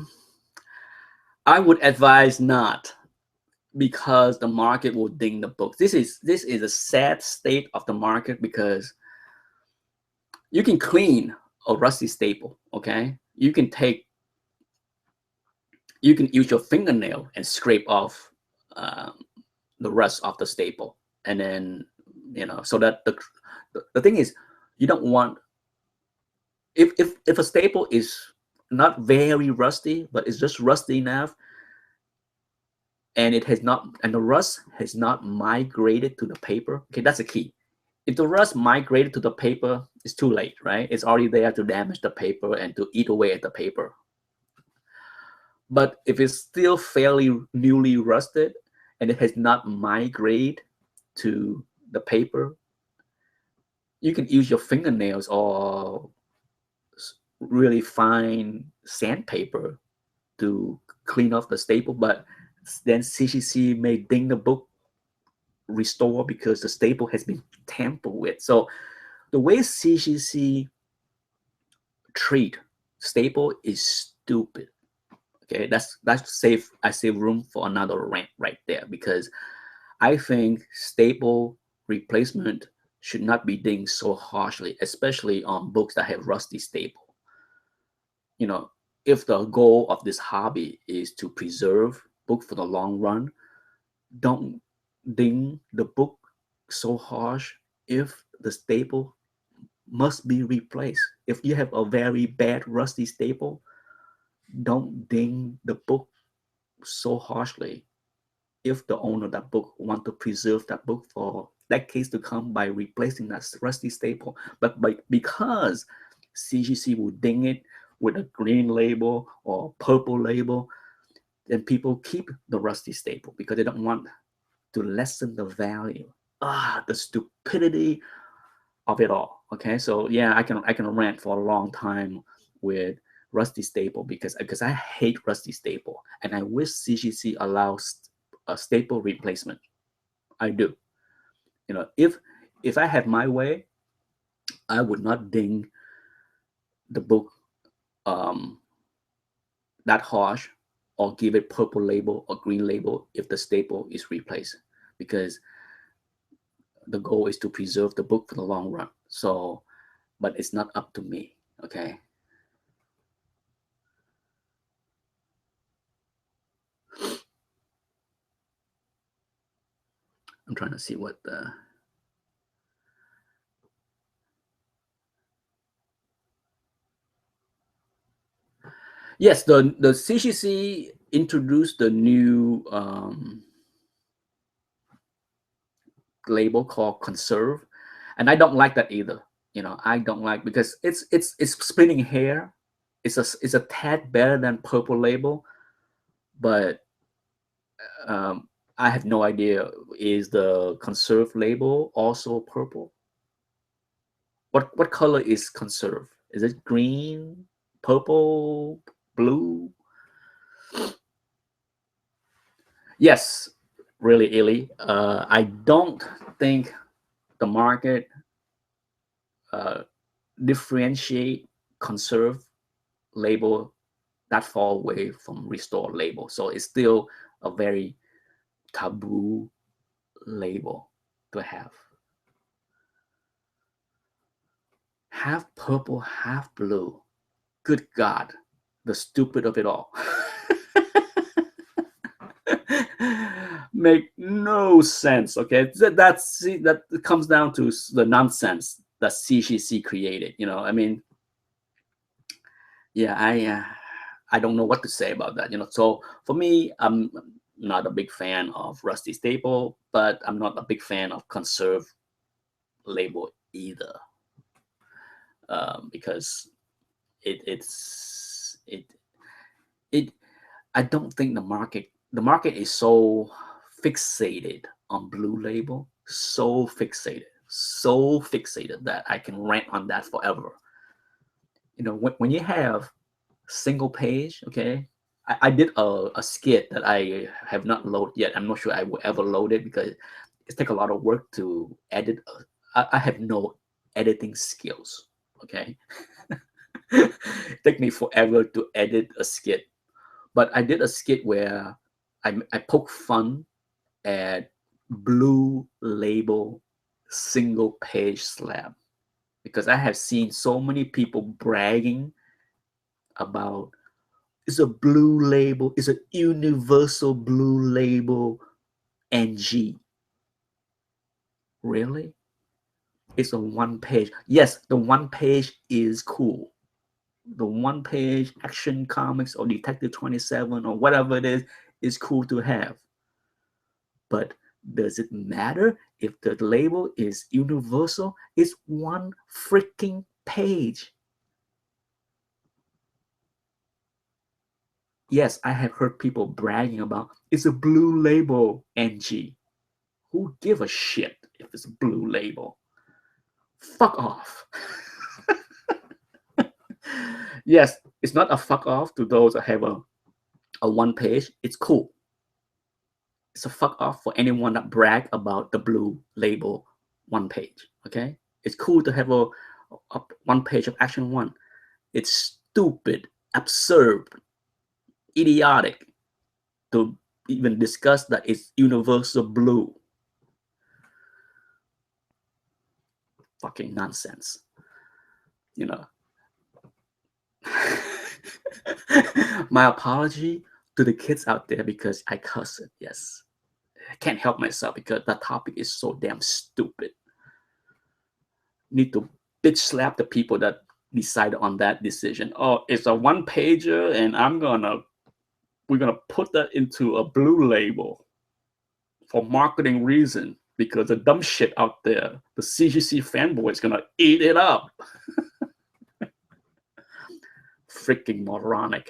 [SPEAKER 1] would advise not, because the market will ding the books. This is a sad state of the market, because you can clean a rusty staple. Okay, you can use your fingernail and scrape off the rust of the staple, and then so that the thing is, you don't want, if a staple is not very rusty, but it's just rusty enough, and the rust has not migrated to the paper. Okay, that's the key. If the rust migrated to the paper, it's too late, right? It's already there to damage the paper and to eat away at the paper. But if it's still fairly newly rusted and it has not migrated to the paper, you can use your fingernails or really fine sandpaper to clean off the staple. But then CCC may ding the book restore because the staple has been tampered with. So the way CCC treat staple is stupid. Okay, that's safe. I save room for another rant right there, because I think staple replacement should not be dinged so harshly, especially on books that have rusty staple. If the goal of this hobby is to preserve book for the long run, don't ding the book so harsh if the staple must be replaced. If you have a very bad rusty staple, don't ding the book so harshly if the owner of that book want to preserve that book for decades to come by replacing that rusty staple. But because CGC will ding it with a green label or purple label, then people keep the rusty staple because they don't want to lessen the value. The stupidity of it all. Okay, so yeah, I can rant for a long time with rusty staple because I hate rusty staple, and I wish CGC allows a staple replacement. I do. If I had my way, I would not ding the book um, that harsh or give it purple label or green label if the staple is replaced, because the goal is to preserve the book for the long run. So, but it's not up to me. Okay. I'm trying to see what the. Yes, the CGC introduced the new label called conserve, and I don't like that either. I don't like, because it's splitting hair. It's a tad better than purple label, but I have no idea, is the conserve label also purple? What color is conserve? Is it green, purple, blue? Yes, really, Illy. I don't think the market differentiate conserve label that far away from restore label. So it's still a very taboo label to have. Half purple, half blue. Good God, the stupid of it all. Make no sense. Okay, that comes down to the nonsense that CGC created. I mean, yeah, I don't know what to say about that. So for me, I'm not a big fan of rusty staple, but I'm not a big fan of conserve label either, because it I don't think the market is so fixated on blue label, so fixated that I can rant on that forever. When you have single page, okay. I did a skit that I have not loaded yet. I'm not sure I will ever load it because it takes a lot of work to edit. I have no editing skills. Okay. It take me forever to edit a skit. But I did a skit where I poke fun at blue label single page slab, because I have seen so many people bragging about, it's a blue label, it's a universal blue label NG. Really? It's a one page. Yes, the one page is cool. The one page Action Comics or Detective 27 or whatever it is cool to have. But does it matter if the label is universal? It's one freaking page. Yes, I have heard people bragging about, it's a blue label NG. Who give a shit if it's a blue label? Fuck off. Yes, it's not a fuck off to those that have a one page. It's cool. It's a fuck off for anyone that brag about the blue label one page. Okay, it's cool to have a one page of Action One. It's stupid, absurd, idiotic to even discuss that it's universal blue. Fucking nonsense. My apology to the kids out there because I cuss it. Yes, I can't help myself because that topic is so damn stupid. Need to bitch slap the people that decided on that decision. Oh, it's a one pager, and we're gonna put that into a blue label for marketing reason. because the dumb shit out there, the CGC fanboy is gonna eat it up. Freaking moronic.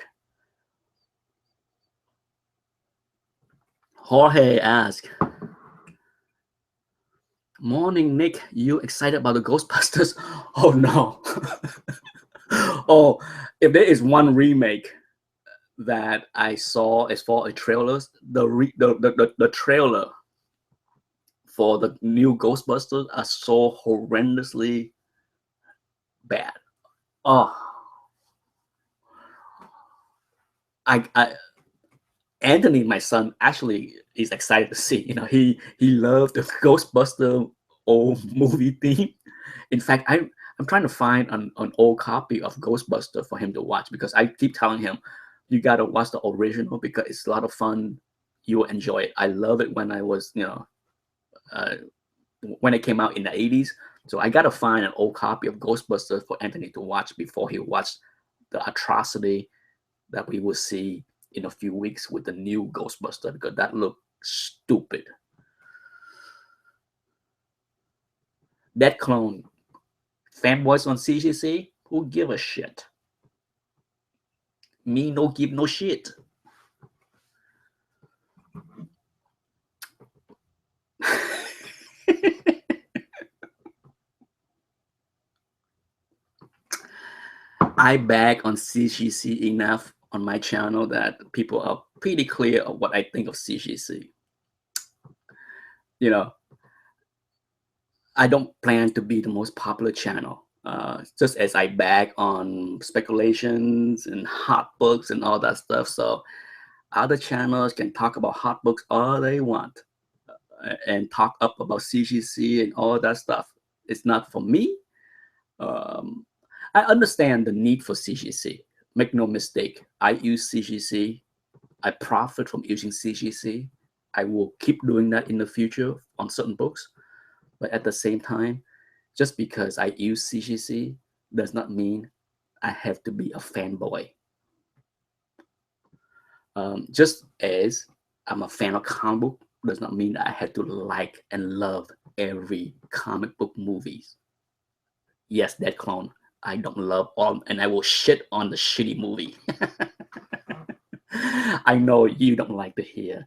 [SPEAKER 1] Jorge asks, "Morning, Nick. You excited about the Ghostbusters?" Oh no. Oh, if there is one remake that I saw as far as trailers, the trailer for the new Ghostbusters are so horrendously bad. Oh, I Anthony, my son, actually is excited to see. He loved the Ghostbuster old movie theme. In fact, I'm trying to find an old copy of Ghostbuster for him to watch because I keep telling him, you gotta watch the original because it's a lot of fun. You will enjoy it. I love it when I was, uh, when it came out in the 80s. So I gotta find an old copy of Ghostbusters for Anthony to watch before he watched the atrocity that we will see in a few weeks with the new Ghostbuster because that looked stupid. That clone fanboys on CGC, who give a shit? Me no give no shit. I bag on CGC enough on my channel that people are pretty clear of what I think of CGC. You know, I don't plan to be the most popular channel. Just as I bag on speculations and hot books and all that stuff. So other channels can talk about hot books all they want and talk up about CGC and all that stuff. It's not for me. Um, I understand the need for CGC. Make no mistake, I use CGC. I profit from using CGC. I will keep doing that in the future on certain books. But at the same time, just because I use CGC does not mean I have to be a fanboy. Just as I'm a fan of comic book does not mean that I have to like and love every comic book movies. Yes, that clone. I don't love all, and I will shit on the shitty movie. I know you don't like to hear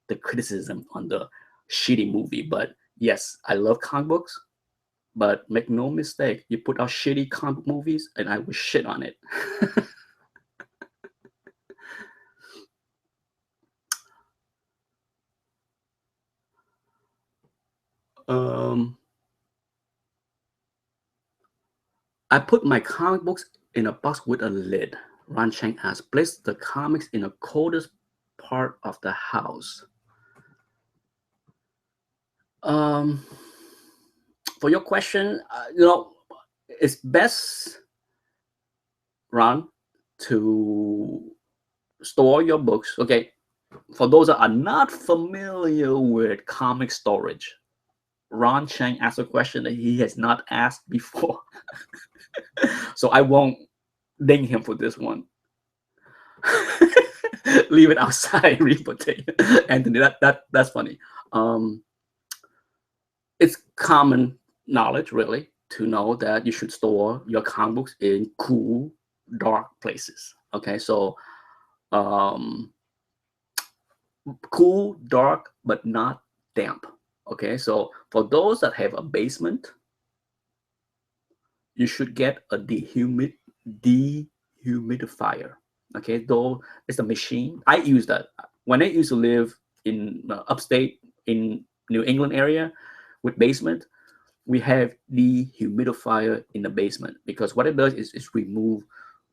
[SPEAKER 1] the criticism on the shitty movie, but yes, I love comic books. But make no mistake, you put out shitty comic movies, and I will shit on it. um, I put my comic books in a box with a lid. Ron Chang has placed the comics in the coldest part of the house. Um, for your question, it's best, Ron, to store your books. Okay, for those that are not familiar with comic storage, Ron Chang asked a question that he has not asked before. So I won't ding him for this one. Leave it outside, reputation. Anthony, that's funny. Um, it's common knowledge, really, to know that you should store your comic books in cool, dark places. Okay, so um, cool, dark, but not damp. Okay, so for those that have a basement, you should get a dehumidifier. Okay, though it's a machine. I use that when I used to live in upstate in New England area with basement. We have dehumidifier in the basement because what it does is remove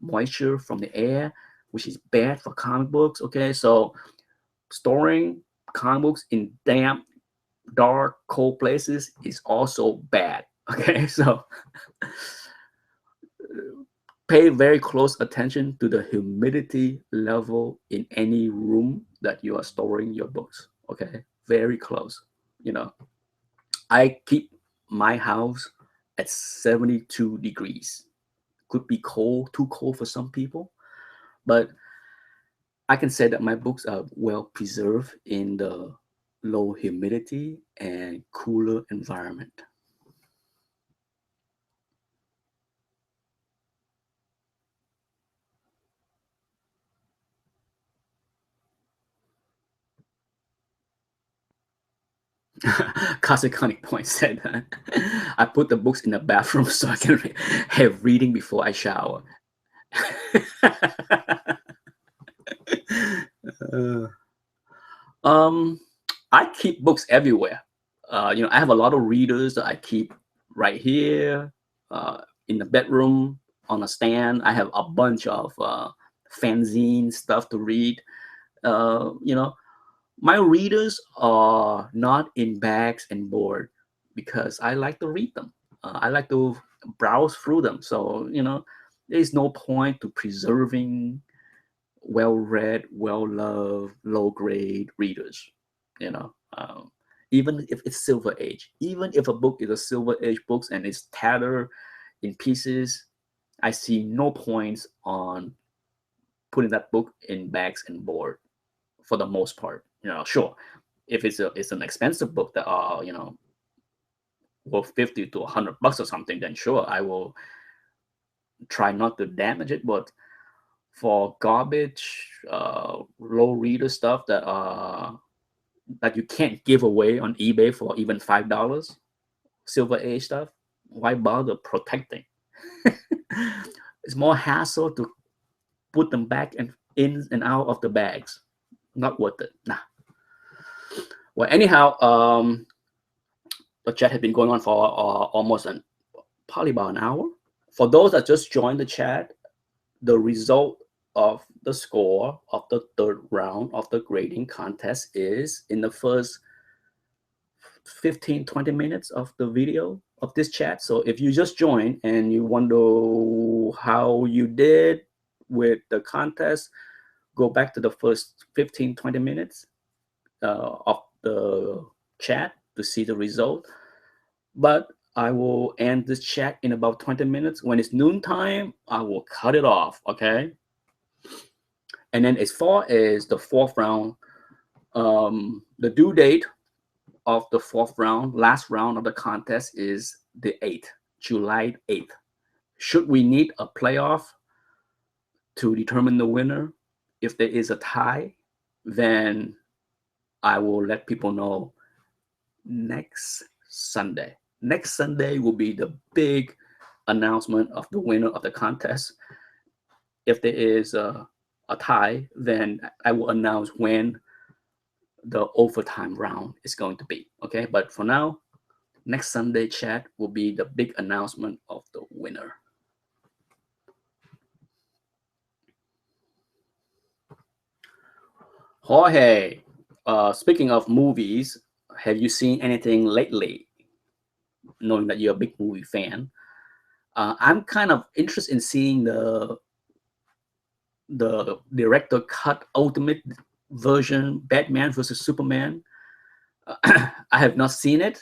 [SPEAKER 1] moisture from the air, which is bad for comic books. Okay, so storing comic books in damp, dark, cold places is also bad. Okay, so pay very close attention to the humidity level in any room that you are storing your books. Okay, very close. You know, I keep my house at 72 degrees. Could be cold, too cold for some people, but I can say that my books are well preserved in the low humidity, and cooler environment. Kasakani Point said that I put the books in the bathroom so I can have reading before I shower. Uh, um, I keep books everywhere. I have a lot of readers that I keep right here, in the bedroom, on a stand. I have a bunch of fanzine stuff to read. You know, my readers are not in bags and board because I like to read them. I like to browse through them. So, there's no point to preserving well-read, well-loved, low-grade readers. You know, even if it's Silver Age, even if a book is a Silver Age book and it's tattered in pieces, I see no points on putting that book in bags and board for the most part. Sure, if it's an expensive book that are worth 50 to $100 or something, then sure I will try not to damage it. But for garbage, low reader stuff that you can't give away on eBay for even $5, Silver Age stuff, why bother protecting? It's more hassle to put them back and in and out of the bags. Not worth it. Nah. Well, anyhow, the chat has been going on for probably about an hour. For those that just joined the chat, the result of the score of the third round of the grading contest is in the first 15-20 minutes of the video of this chat. So if you just joined and you wonder how you did with the contest, go back to the first 15-20 minutes of the chat to see the result. But I will end this chat in about 20 minutes. When it's noontime, I will cut it off, okay? And then as far as the fourth round, the due date of the fourth round, last round of the contest is the 8th, July 8th. Should we need a playoff to determine the winner? If there is a tie, then I will let people know next Sunday. Next Sunday will be the big announcement of the winner of the contest. If there is a tie, then I will announce when the overtime round is going to be. Okay, but for now, next Sunday chat will be the big announcement of the winner. Jorge, speaking of movies, have you seen anything lately? Knowing that you're a big movie fan, I'm kind of interested in seeing the director cut ultimate version Batman versus Superman. I have not seen it,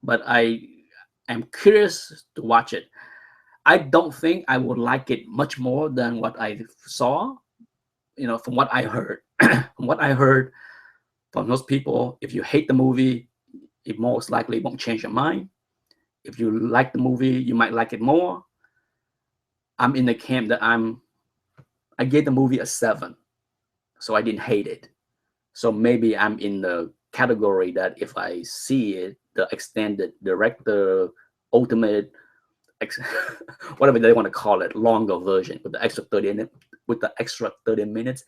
[SPEAKER 1] but I am curious to watch it. I don't think I would like it much more than what I saw. From what I heard, from what I heard from most people, if you hate the movie, it most likely won't change your mind. If you like the movie, you might like it more. I'm in the camp that I gave the movie a 7, so I didn't hate it. So maybe I'm in the category that if I see it, the extended director ultimate whatever they want to call it, longer version with the extra 30 minutes,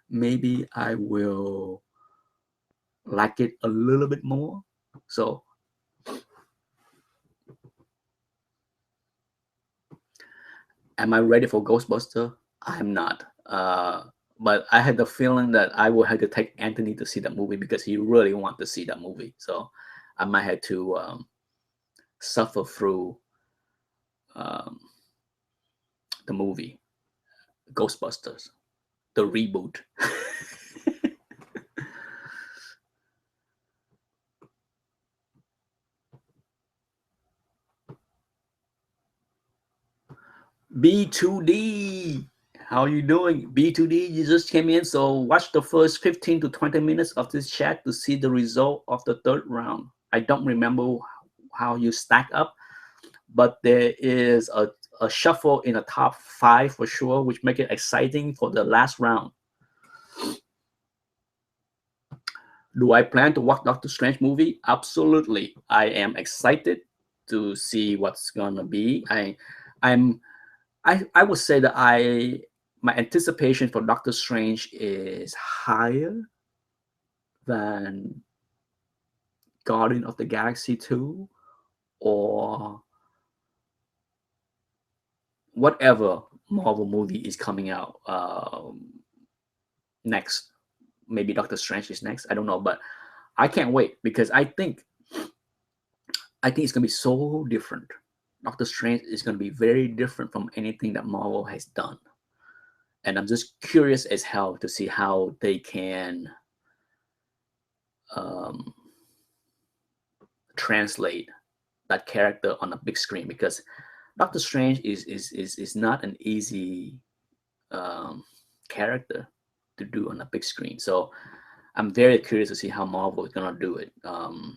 [SPEAKER 1] maybe I will like it a little bit more. So am I ready for Ghostbuster? I'm not. But I had the feeling that I will have to take Anthony to see that movie because he really wants to see that movie. So I might have to suffer through um, the movie Ghostbusters, the reboot. B2D. How you doing? B2D, you just came in, so watch the first 15 to 20 minutes of this chat to see the result of the third round. I don't remember how you stack up, but there is a shuffle in the top 5 for sure, which make it exciting for the last round. Do I plan to watch Doctor Strange movie? Absolutely. I am excited to see what's gonna be. I would say that my anticipation for Doctor Strange is higher than Guardian of the Galaxy 2 or whatever Marvel movie is coming out next. Maybe Doctor Strange is next. I don't know, but I can't wait because I think it's gonna be so different. Doctor Strange is gonna be very different from anything that Marvel has done, and I'm just curious as hell to see how they can translate that character on a big screen, because Doctor Strange is not an easy character to do on a big screen. So I'm very curious to see how Marvel is gonna do it. I'm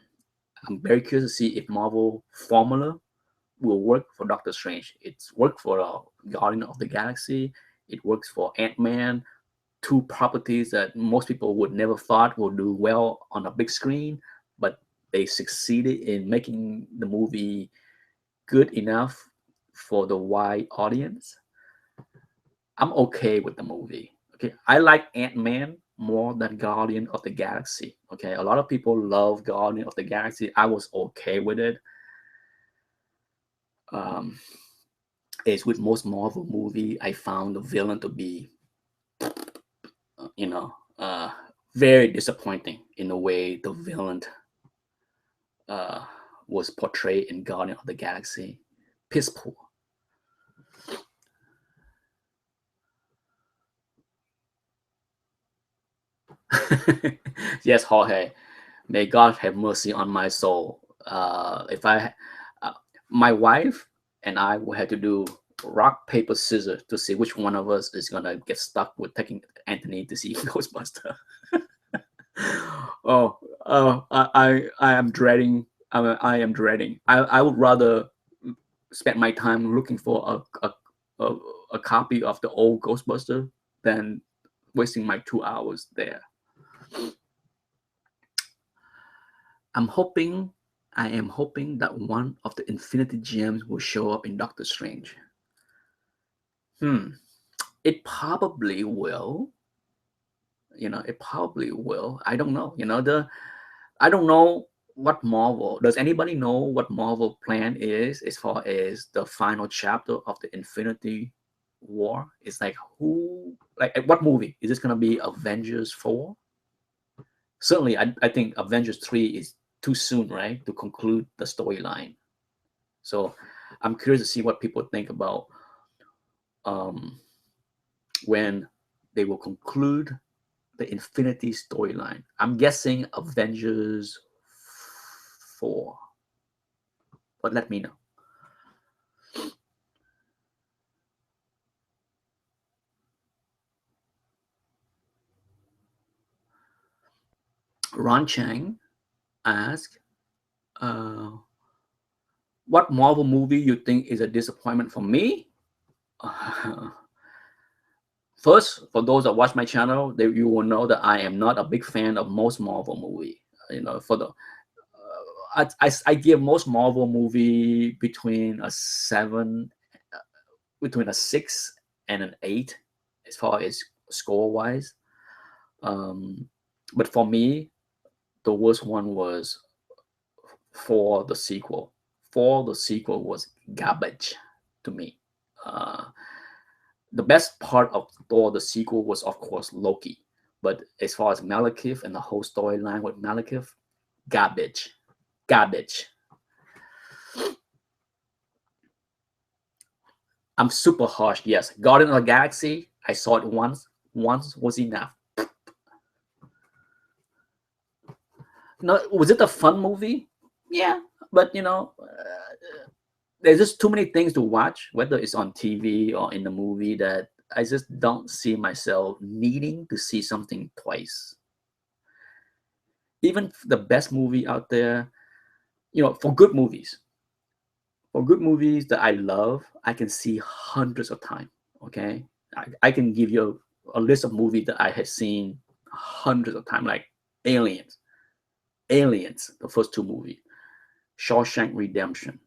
[SPEAKER 1] very curious to see if Marvel formula will work for Doctor Strange. It's worked for Guardian of the Galaxy. It works for Ant-Man. Two properties that most people would never thought will do well on a big screen, but they succeeded in making the movie good enough for the wide audience. I'm okay with the movie. Okay, I like Ant-Man more than Guardian of the Galaxy. Okay, a lot of people love Guardian of the Galaxy. I was okay with it. As with most Marvel movie, I found the villain to be, very disappointing in the way the villain was portrayed in Guardian of the Galaxy. Piss poor. Yes, Jorge. May God have mercy on my soul. If my wife and I will have to do rock paper scissors to see which one of us is gonna get stuck with taking Anthony to see Ghostbuster. I am dreading. I am dreading. I would rather spend my time looking for a copy of the old Ghostbuster than wasting my 2 hours there. I am hoping that one of the Infinity Gems will show up in Doctor Strange. It probably will. It probably will. I don't know. I don't know what Marvel. Does anybody know what Marvel plan is as far as the final chapter of the Infinity War? It's like what movie is this gonna be? Avengers 4? Certainly, I think Avengers 3 is too soon, right, to conclude the storyline. So I'm curious to see what people think about when they will conclude the Infinity storyline. I'm guessing Avengers 4. But let me know. Ron Chang asked, what Marvel movie you think is a disappointment for me? First, for those that watch my channel, you will know that I am not a big fan of most Marvel movie. For the I give most Marvel movie between a 6 and an 8 as far as score wise. But for me, the worst one was for the sequel. For the sequel was garbage to me. The best part of Thor the sequel was, of course, Loki. But as far as Malekith and the whole storyline with Malekith, garbage. Garbage. I'm super harsh. Yes, Guardian of the Galaxy, I saw it once. Once was enough. No, was it a fun movie? Yeah, but there's just too many things to watch, whether it's on TV or in the movie, that I just don't see myself needing to see something twice. Even the best movie out there, for good movies that I love, I can see hundreds of times. Okay, I can give you a list of movies that I have seen hundreds of times, like Aliens, Aliens, the first two movies, Shawshank Redemption.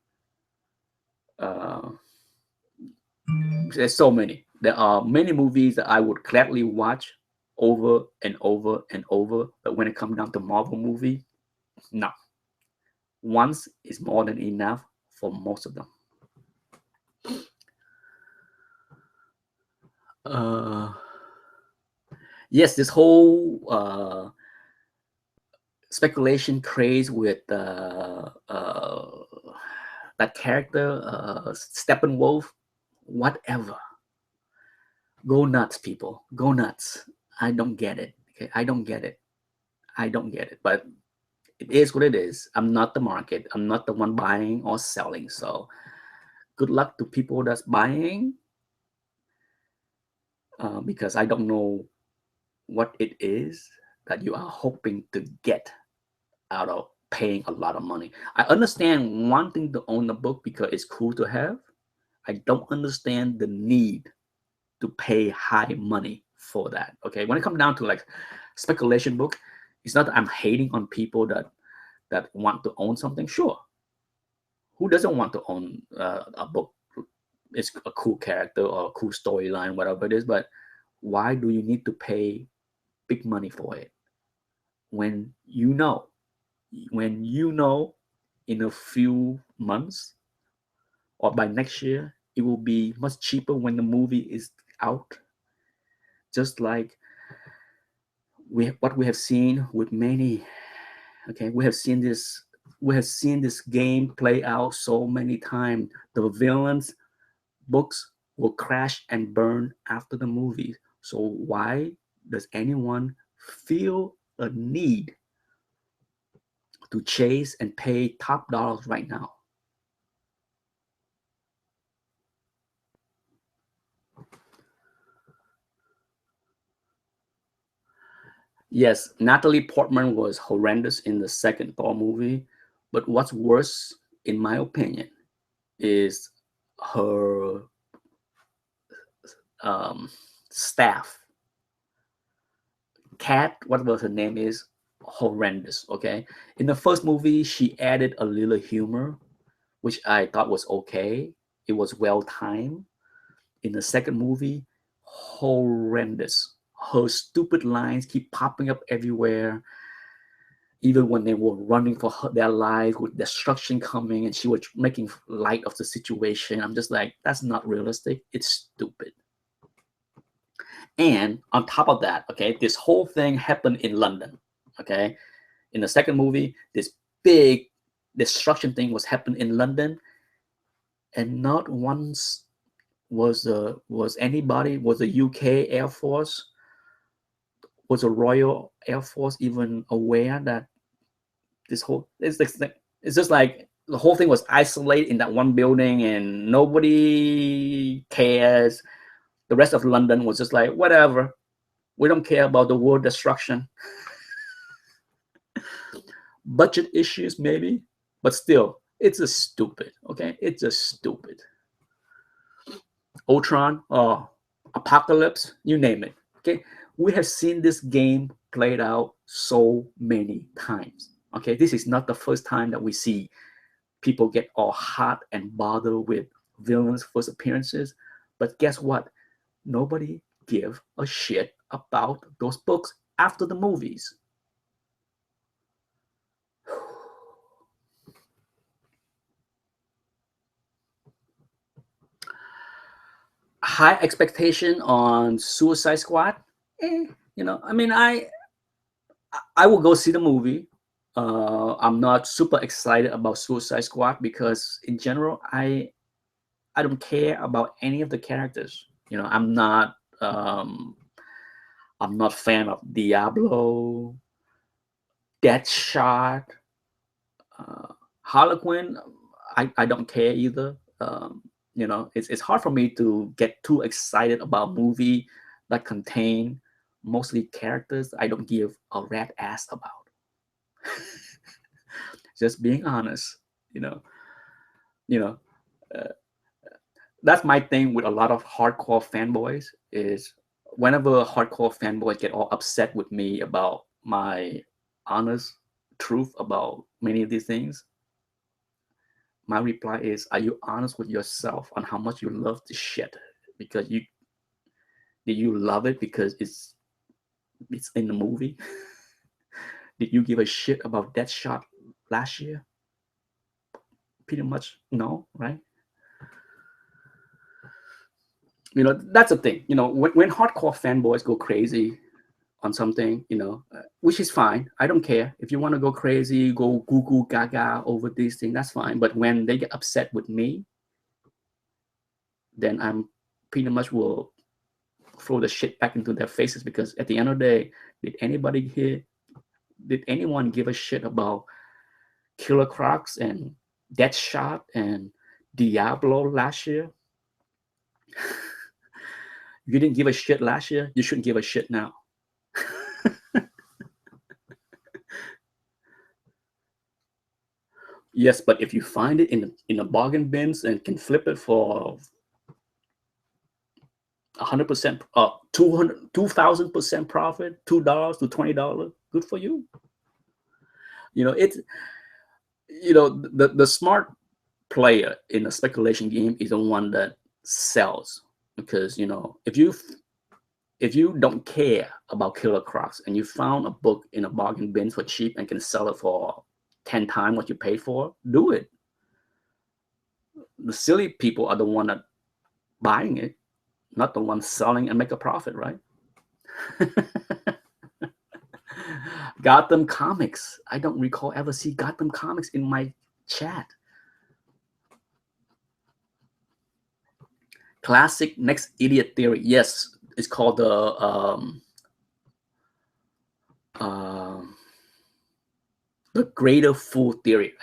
[SPEAKER 1] Uh, there's so many. There are many movies that I would gladly watch over and over and over. But when it comes down to Marvel movie, no, once is more than enough for most of them. Uh, yes, this whole speculation craze with that character, Steppenwolf, whatever. Go nuts, people. Go nuts. I don't get it. Okay, I don't get it. I don't get it. But it is what it is. I'm not the market. I'm not the one buying or selling. So good luck to people that's buying, because I don't know what it is that you are hoping to get out of paying a lot of money. I understand wanting to own a book because it's cool to have. I don't understand the need to pay high money for that. Okay, when it comes down to like speculation book, it's not that I'm hating on people that want to own something. Sure, who doesn't want to own a book? It's a cool character or a cool storyline, whatever it is. But why do you need to pay big money for it when when you know in a few months or by next year it will be much cheaper when the movie is out? Just like what we have seen with many. Okay, we have seen this game play out so many times. The villains books will crash and burn after the movie. So why does anyone feel a need to chase and pay top dollars right now? Yes, Natalie Portman was horrendous in the second Thor movie, but what's worse, in my opinion, is her um, staff. Cat, whatever her name is, horrendous. Okay, in the first movie, she added a little humor, which I thought was okay. It was well timed. In the second movie, horrendous. Her stupid lines keep popping up everywhere, even when they were running for their lives with destruction coming and she was making light of the situation. I'm just like, that's not realistic. It's stupid. And on top of that, okay, this whole thing happened in London. Okay. In the second movie, this big destruction thing was happening in London, and not once was anybody, was the UK Air Force, was the Royal Air Force even aware that this whole it's just like the whole thing was isolated in that one building and nobody cares. The rest of London was just like, whatever, we don't care about the world destruction. Budget issues maybe, but still, it's just stupid. Okay, it's just stupid. Ultron, Apocalypse, you name it. Okay, we have seen this game played out so many times. Okay, this is not the first time that we see people get all hot and bothered with villains' first appearances. But guess what? Nobody give a shit about those books after the movies. High expectation on Suicide Squad. I mean, I will go see the movie. I'm not super excited about Suicide Squad because in general, I don't care about any of the characters. Um, I'm not fan of Diablo, Deadshot, uh, Harlequin. I don't care either. You know, it's hard for me to get too excited about movie that contain mostly characters I don't give a rat ass about. Just being honest, you know, you know, uh, that's my thing with a lot of hardcore fanboys is whenever hardcore fanboys get all upset with me about my honest truth about many of these things, my reply is, are you honest with yourself on how much you love this shit? Because you did you love it because it's in the movie? Did you give a shit about Deadshot last year? Pretty much no, right? You know, that's the thing. You know, when hardcore fanboys go crazy on something, you know, which is fine. I don't care. If you want to go crazy, go goo goo gaga over these things, that's fine. But when they get upset with me, then I'm pretty much will throw the shit back into their faces because at the end of the day, did anybody here, did anyone give a shit about Killer Crocs and Deadshot and Diablo last year? You didn't give a shit last year, you shouldn't give a shit now. Yes, but if you find it in a bargain bins and can flip it for 100%, 2,000% profit, $2 to $20, good for you. You know, it's, you know, the smart player in a speculation game is the one that sells, because you know, if you don't care about Killer Crocs and you found a book in a bargain bin for cheap and can sell it for 10 times what you paid for, do it. The silly people are the one that buying it, not the one selling and make a profit, right? Gotham Comics. I don't recall ever see Gotham Comics in my chat. Classic Next Idiot Theory. Yes, it's called uh, the Greater Fool Theory.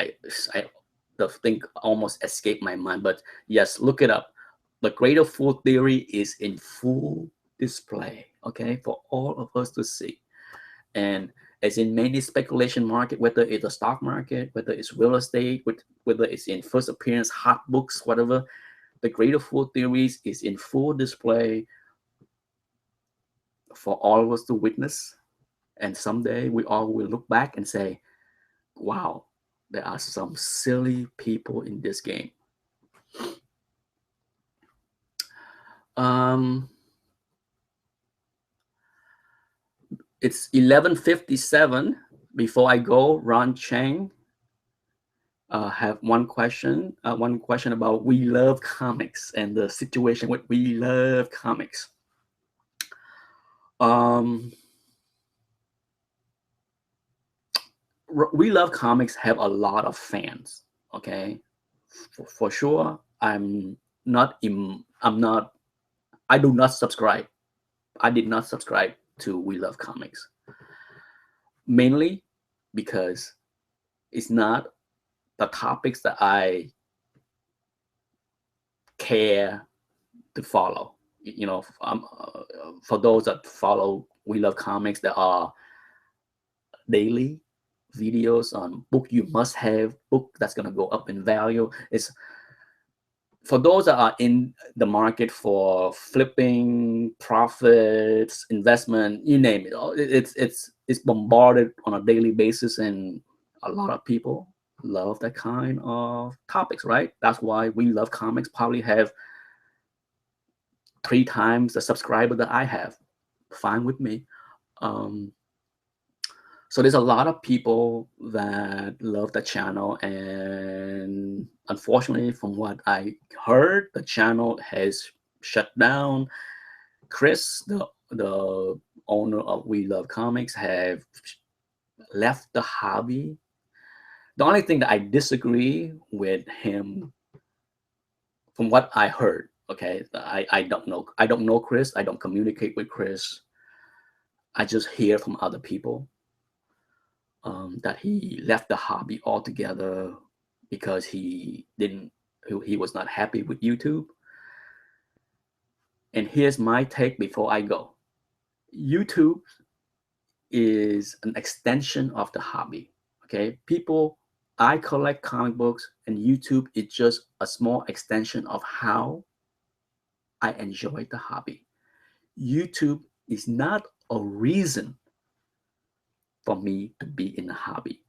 [SPEAKER 1] The thing almost escaped my mind, but yes, look it up. The Greater Fool Theory is in full display, okay, for all of us to see. And as in many speculation market, whether it's a stock market, whether it's real estate, whether it's in first appearance, hot books, whatever, the Greater Fool Theories is in full display for all of us to witness. And someday we all will look back and say, wow, there are some silly people in this game. It's 11:57. Before I go, Ron Chang have one question. One question about We Love Comics and the situation with We Love Comics. We Love Comics have a lot of fans. Okay, for sure. I'm not. I'm not. I do not subscribe. I did not subscribe to We Love Comics, mainly because it's not the topics that I care to follow. You know, for those that follow We Love Comics, there are daily videos on book you must have, book that's going to go up in value. It's for those that are in the market for flipping, profits, investment, you name it. It's bombarded on a daily basis, and a lot of people love that kind of topics, right? That's why We Love Comics probably have 3 times the subscriber that I have. Fine with me. So there's a lot of people that love the channel, and unfortunately, from what I heard, the channel has shut down. Chris, the owner of We Love Comics, have left the hobby. The only thing that I disagree with him, from what I heard, okay, I don't know. I don't know Chris. I don't communicate with Chris. I just hear from other people that he left the hobby altogether because he didn't he was not happy with YouTube. And here's my take before I go. YouTube is an extension of the hobby. Okay, people, I collect comic books, and YouTube is just a small extension of how I enjoy the hobby. YouTube is not a reason for me to be in the hobby.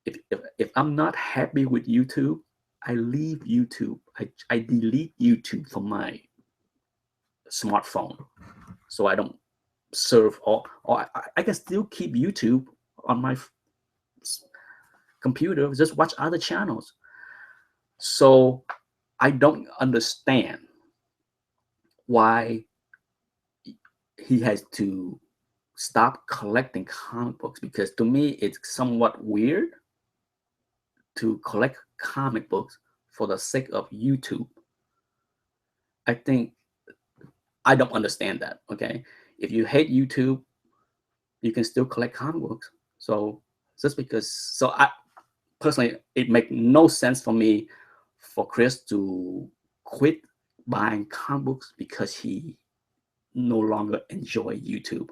[SPEAKER 1] If I'm not happy with YouTube, I leave YouTube. I delete YouTube from my smartphone, so I don't serve, or I can still keep YouTube on my computer, just watch other channels. So I don't understand why he has to stop collecting comic books, because to me it's somewhat weird to collect comic books for the sake of YouTube. I think I don't understand that. Okay, if you hate YouTube, you can still collect comic books. So just because, so I personally, it makes no sense for me for Chris to quit buying comic books because he no longer enjoy YouTube.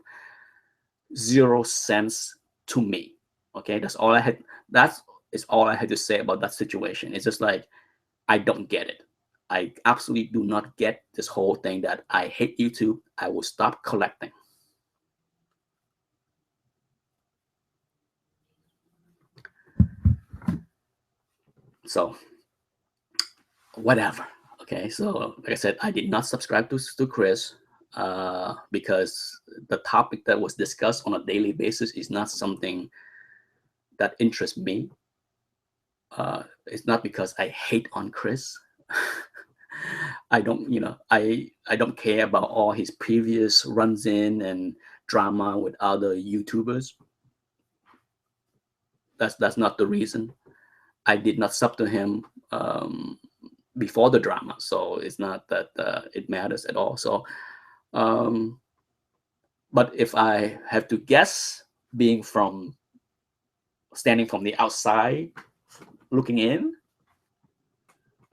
[SPEAKER 1] 0 cents to me. Okay, that's all I had. That's is all I had to say about that situation. It's just like, I don't get it. I absolutely do not get this whole thing that I hate YouTube, I will stop collecting. So whatever. Okay, so like I said, I did not subscribe to Chris because the topic that was discussed on a daily basis is not something that interests me. It's not because I hate on Chris. I don't, I don't care about all his previous runs in and drama with other YouTubers. That's not the reason. I did not sub to him before the drama, so it's not that it matters at all. So, but if I have to guess, being from standing from the outside looking in,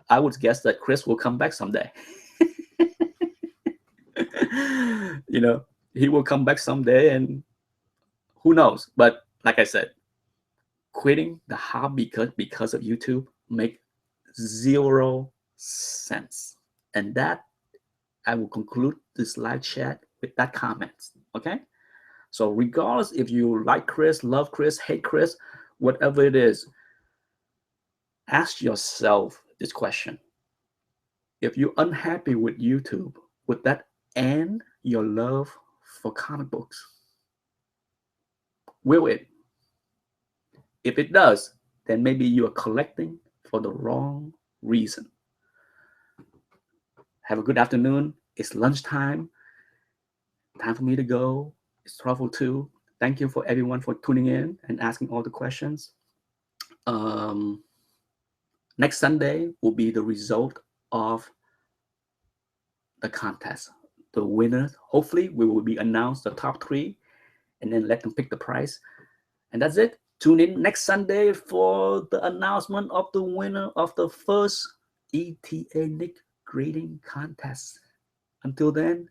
[SPEAKER 1] I would guess that Chris will come back someday. He will come back someday, and who knows? But like I said, quitting the hobby because of YouTube make 0 sense. And that, I will conclude this live chat with that comment. Okay. So regardless if you like Chris, love Chris, hate Chris, whatever it is, ask yourself this question. If you're unhappy with YouTube, would that end your love for comic books? Will it? If it does, then maybe you are collecting for the wrong reason. Have a good afternoon. It's lunchtime. Time for me to go. It's 12:02. Thank you for everyone for tuning in and asking all the questions. Next Sunday will be the result of the contest. The winners, hopefully, we will be announced the top 3 and then let them pick the prize. And that's it. Tune in next Sunday for the announcement of the winner of the first ETA Nick grading contest. Until then,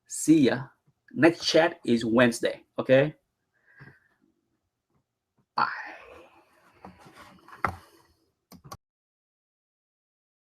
[SPEAKER 1] see ya. Next chat is Wednesday. Okay? Bye.